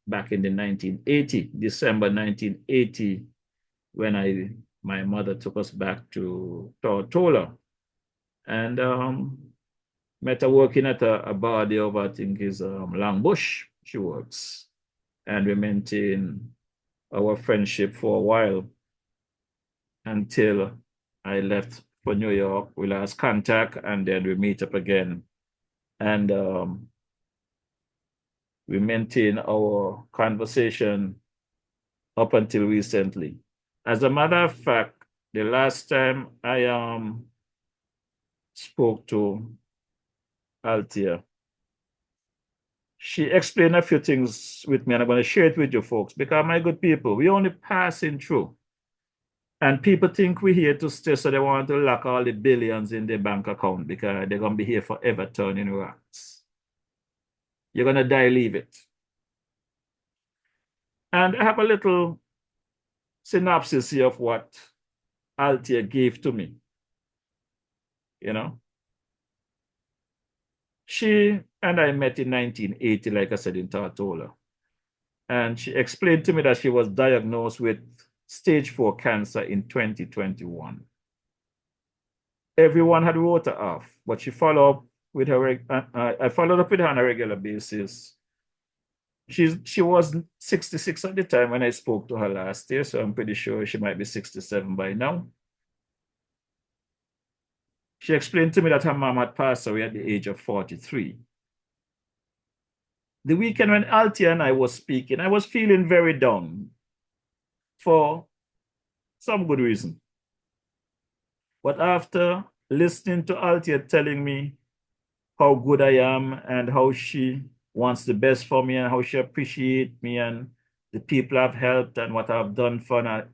Speaker 2: back in the 1980, December 1980 when my mother took us back to Tortola, and met her working at a bar there over, I think is Langbush. She works, and we maintain our friendship for a while until I left for New York. We lost contact, and then we meet up again, and we maintain our conversation up until recently. As a matter of fact, the last time I spoke to Althea, she explained a few things with me, and I'm going to share it with you folks, because my good people, we only passing through. And people think we're here to stay, so they want to lock all the billions in their bank account because they're going to be here forever turning rats. You're going to die, leave it. And I have a little synopsis here of what Althea gave to me. You know, she and I met in 1980, like I said, in Tortola. And she explained to me that she was diagnosed with stage 4 cancer in 2021. Everyone had wrote her off, but she followed up with her. I followed up with her on a regular basis. She was 66 at the time when I spoke to her last year, so I'm pretty sure she might be 67 by now. She explained to me that her mom had passed away at the age of 43. The weekend when Althea and I was speaking, I was feeling very down for some good reason. But after listening to Althea telling me how good I am and how she wants the best for me and how she appreciates me and the people I've helped and what I've done for her,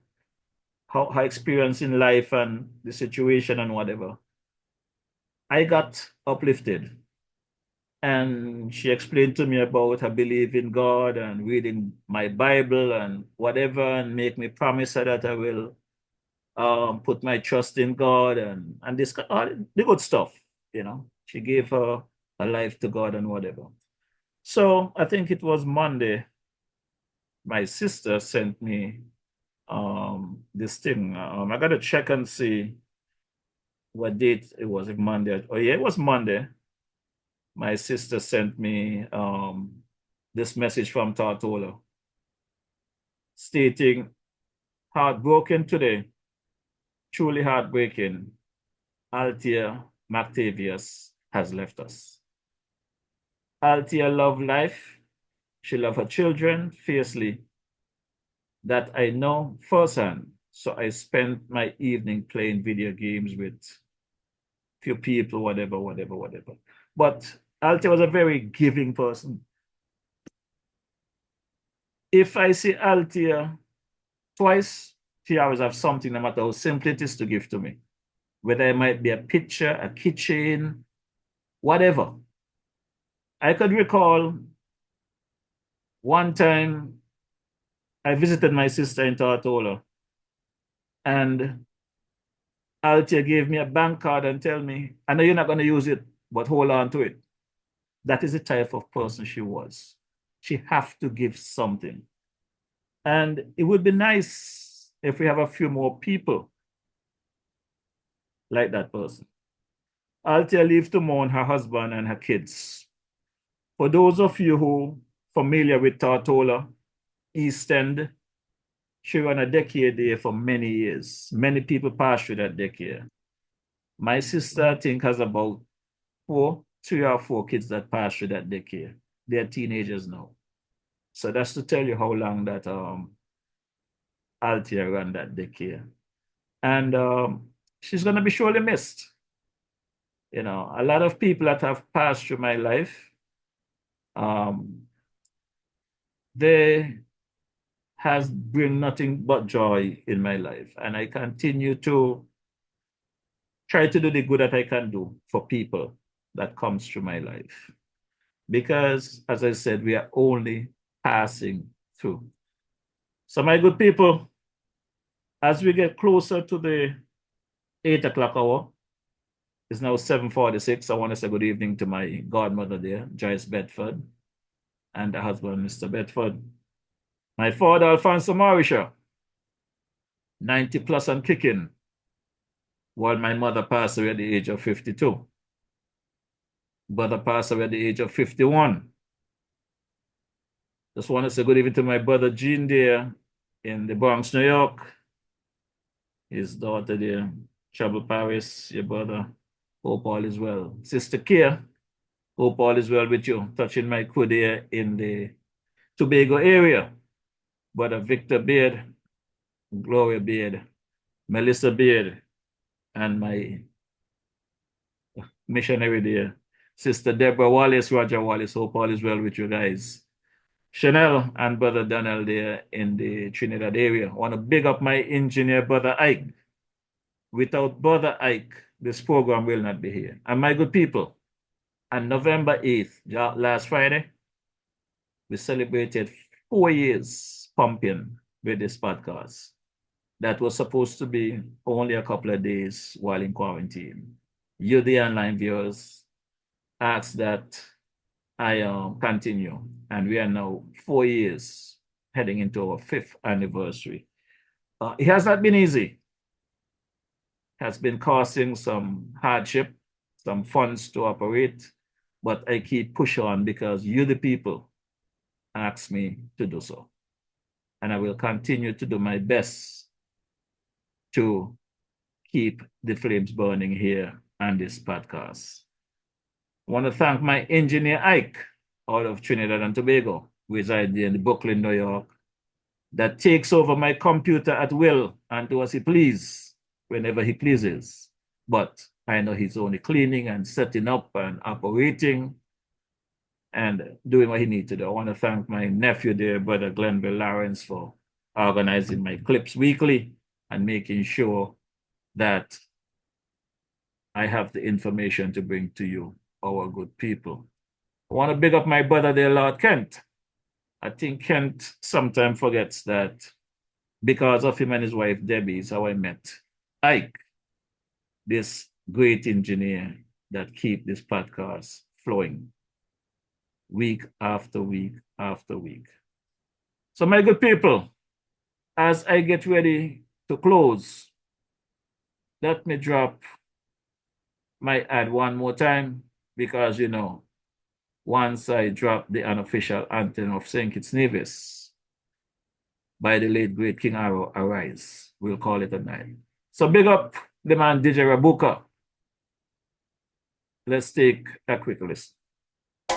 Speaker 2: her experience in life and the situation and whatever, I got uplifted. And she explained to me about her belief in God and reading my Bible and whatever, and make me promise her that I will put my trust in God and this all the good stuff, you know. She gave her life to God and whatever. So I think it was Monday, my sister sent me this thing. I got to check and see what date it was, if Monday. Oh yeah, it was Monday. My sister sent me this message from Tortola stating, heartbroken today, truly heartbreaking, Althea McTavius has left us. Althea loved life. She loved her children fiercely. That I know firsthand. So I spent my evening playing video games with few people, whatever. But Althea was a very giving person. If I see Althea twice, she always have something, no matter how simple it is, to give to me. Whether it might be a picture, a keychain, whatever. I could recall one time I visited my sister in Tortola, and Althea gave me a bank card and tell me, I know you're not going to use it, but hold on to it. That is the type of person she was. She have to give something. And it would be nice if we have a few more people like that person. Althea lived to mourn her husband and her kids. For those of you who familiar with Tortola, East End, she ran a daycare there for many years. Many people passed through that daycare. My sister, I think, has about 3 or 4 kids that passed through that daycare. They're teenagers now. So that's to tell you how long that Althea ran that daycare. And she's going to be surely missed. You know, a lot of people that have passed through my life, they has bring nothing but joy in my life. And I continue to try to do the good that I can do for people that comes through my life. Because, as I said, we are only passing through. So my good people, as we get closer to the 8 o'clock hour, it's now 7:46. I want to say good evening to my godmother there, Joyce Bedford, and her husband, Mr. Bedford. My father, Alfonso Marisha. 90 plus and kicking, while my mother passed away at the age of 52. Brother passed away at the age of 51. Just want to say good evening to my brother Gene there in the Bronx, New York. His daughter there, Trouble Paris, your brother. Hope all is well. Sister Kia, hope all is well with you. Touching my crew there in the Tobago area. Brother Victor Beard, Gloria Beard, Melissa Beard, and my missionary there, Sister Deborah Wallace, Roger Wallace. Hope all is well with you guys. Chanel and Brother Daniel there in the Trinidad area. I want to big up my engineer, Brother Ike. Without Brother Ike, this program will not be here. And my good people, on November 8th, last Friday, we celebrated 4 years pumping with this podcast. That was supposed to be only a couple of days while in quarantine. You, the online viewers, asked that I continue. And we are now 4 years heading into our 5th anniversary. It has not been easy. It has been causing some hardship, some funds to operate, but I keep pushing on because you, the people, asked me to do so. And I will continue to do my best to keep the flames burning here on this podcast. I want to thank my engineer, Ike, out of Trinidad and Tobago, residing in Brooklyn, New York, that takes over my computer at will and do as he pleases, whenever he pleases. But I know he's only cleaning and setting up and operating and doing what he needs to do. I want to thank my nephew there, Brother Glenville Lawrence, for organizing my clips weekly and making sure that I have the information to bring to you, our good people. I want to big up my brother there, Lord Kent. I think Kent sometimes forgets that because of him and his wife, Debbie, is how I met Ike, this great engineer that keep this podcast flowing week after week after week. So my good people, as I get ready to close, let me drop my ad one more time because, you know, once I drop the unofficial anthem of St. Kitts Nevis by the late great King Arrow Arise, we'll call it a night. So big up the man DJ Rabuka. Let's take a quick listen.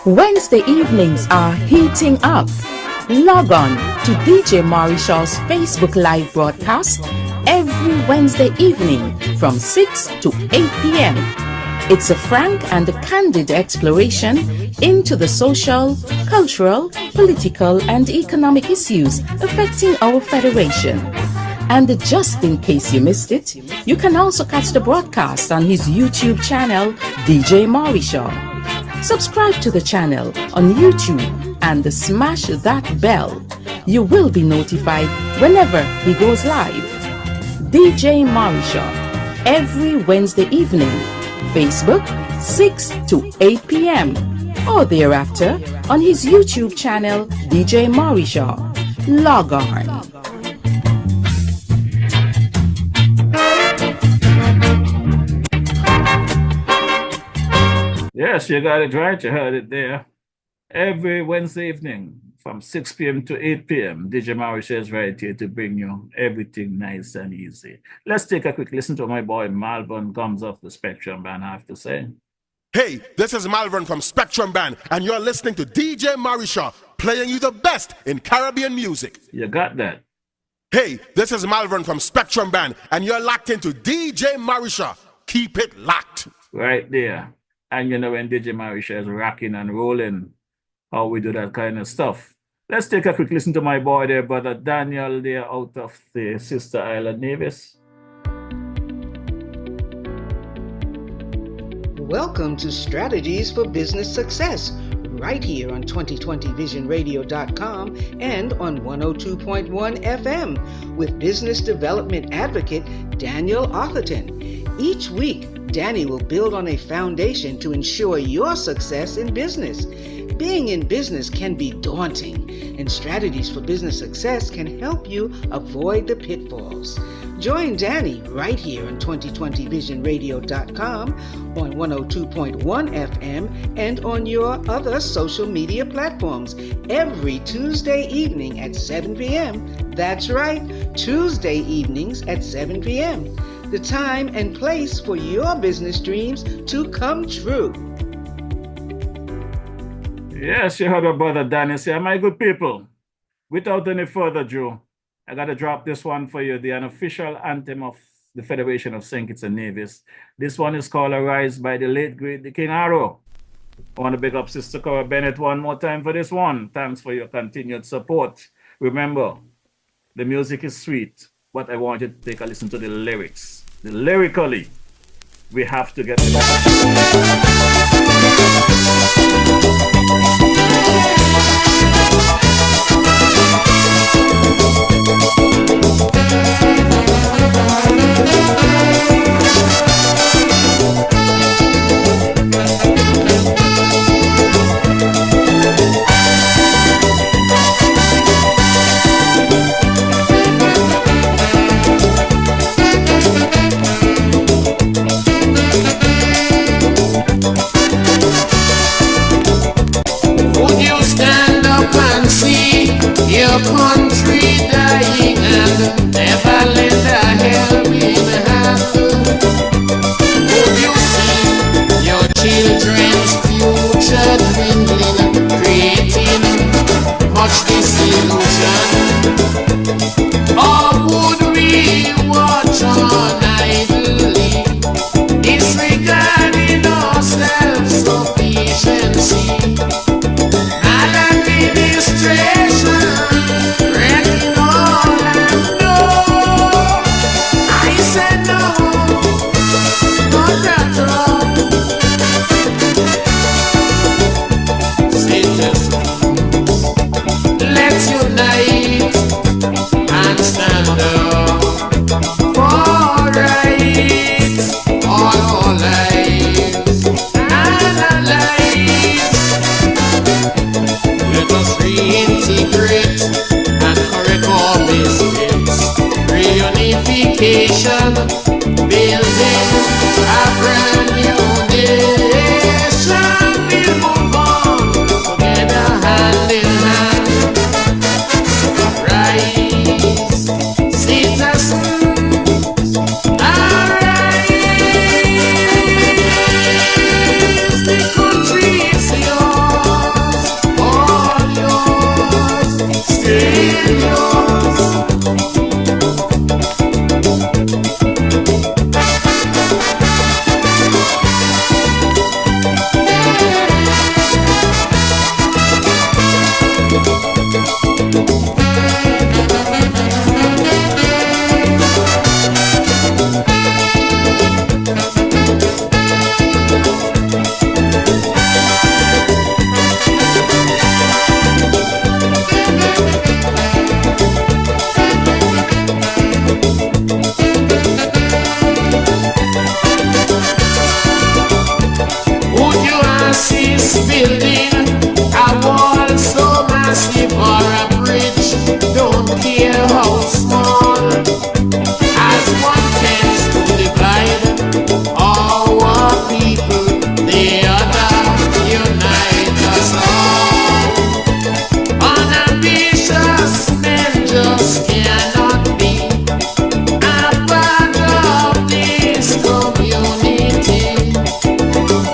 Speaker 3: Wednesday evenings are heating up. Log on to DJ Marishall's Facebook Live broadcast every Wednesday evening from 6 to 8 p.m. It's a frank and candid exploration into the social, cultural, political, and economic issues affecting our federation. And just in case you missed it, you can also catch the broadcast on his YouTube channel, DJ Marishaw. Subscribe to the channel on YouTube and smash that bell. You will be notified whenever he goes live. DJ Marishaw, every Wednesday evening, Facebook 6 to 8 p.m. or thereafter on his YouTube channel, DJ Marishaw. Log on.
Speaker 2: Yes, you got it right. You heard it there. Every Wednesday evening from 6 p.m. to 8 p.m., DJ Marisha is right here to bring you everything nice and easy. Let's take a quick listen to my boy Malvern comes off the Spectrum Band, I have to say.
Speaker 6: Hey, this is Malvern from Spectrum Band, and you're listening to DJ Marisha, playing you the best in Caribbean music.
Speaker 2: You got that?
Speaker 6: Hey, this is Malvern from Spectrum Band, and you're locked into DJ Marisha. Keep it locked.
Speaker 2: Right there. And you know when DJ Marisha is rocking and rolling, how we do that kind of stuff. Let's take a quick listen to my boy there, Brother Daniel there out of the Sister Island Nevis.
Speaker 11: Welcome to Strategies for Business Success, right here on 2020visionradio.com and on 102.1 FM with business development advocate Daniel Arthurton. Each week, Danny will build on a foundation to ensure your success in business. Being in business can be daunting, and Strategies for Business Success can help you avoid the pitfalls. Join Danny right here on 2020visionradio.com, on 102.1 FM, and on your other social media platforms every Tuesday evening at 7 p.m. That's right, Tuesday evenings at 7 p.m. The time and place for your business dreams to come true.
Speaker 2: Yes, you heard our brother Danny say, my good people, without any further ado, I got to drop this one for you, the unofficial anthem of the Federation of St. Kitts and Nevis. This one is called Arise by the late, great King Arrow. I want to big up Sister Cora Bennett one more time for this one. Thanks for your continued support. Remember, the music is sweet, but I want you to take a listen to the lyrics. Lyrically, we have to get
Speaker 12: your country dying and never lend a helping hand. Would you see your children's future dwindling, creating much disillusion? Or would we watch on idly, disregarding our self-sufficiency? Maladministration wrecking all I know. I said no, not at all. Citizens, let's unite and stand up for rights, all our lives and our lives. Let us reintegrate and correct all mistakes. Reunification, building a brand new nation. We'll move on together hand in hand. Rise, citizens, arise. The country is yours, all yours, still yours. Would you assist building a wall so massive or a bridge? Don't care how small, as one tends to divide our people, the other unite us all. Unambitious men just cannot be a part of this community.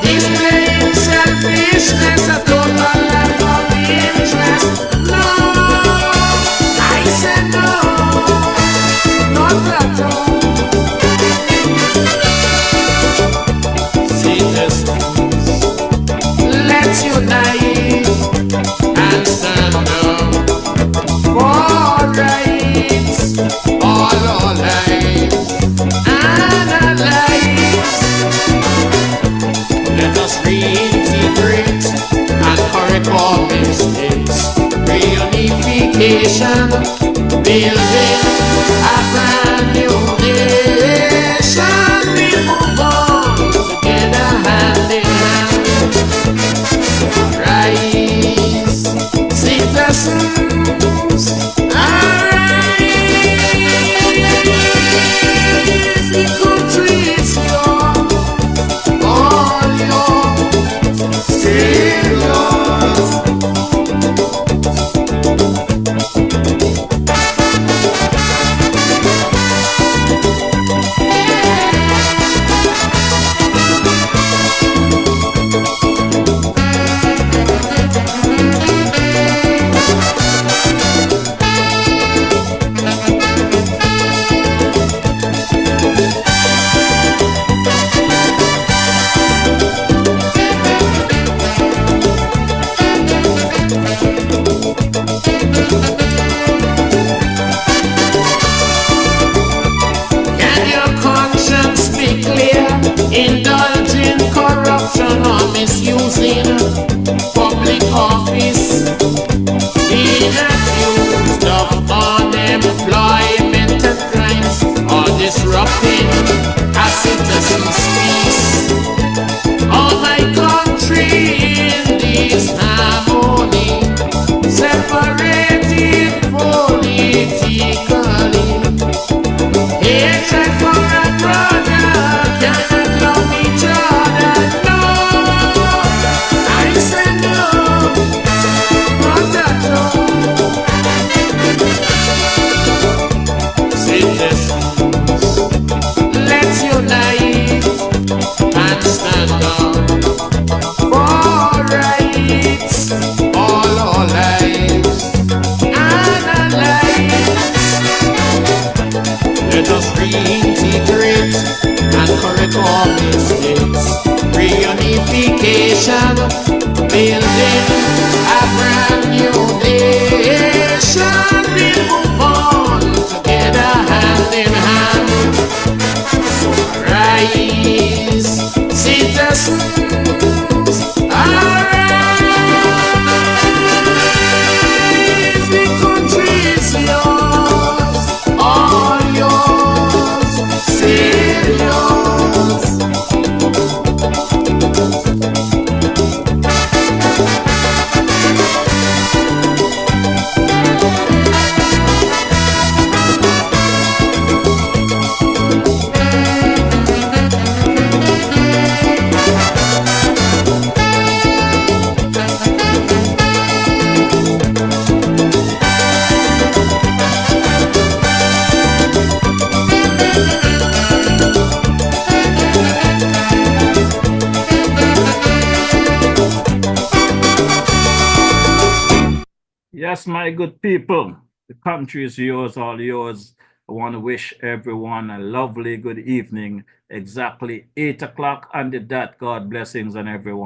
Speaker 12: Displaying selfishness, a total lack of interest. No, I said no, not at all. Citizens, let's unite and stand up for rights, all our lives and our lives. Let us reintegrate and correct all mistakes. Reunification, building a brand new nation. We move on together hand in hand. Rise, citizens, arise. Can your conscience be clear? Indulging corruption or misusing public office, being accused of unemployment and crimes, or disrupting a citizen's peace. Oh, my country in this harmony, separated politically. Hatred for a brother cannot love each other. No, I say no, not at all. Citizens, let's unite and stand up for rights, all our lives and our lives. Let us reintegrate and correct our mistakes. Reunification, building a brand new nation. We move on together hand in hand. So rise, citizens, arise. The country is yours, all yours, still yours.
Speaker 2: Yes, my good people, the country is yours, all yours. I want to wish everyone a lovely good evening. Exactly 8 o'clock on the dot. God blessings on everyone.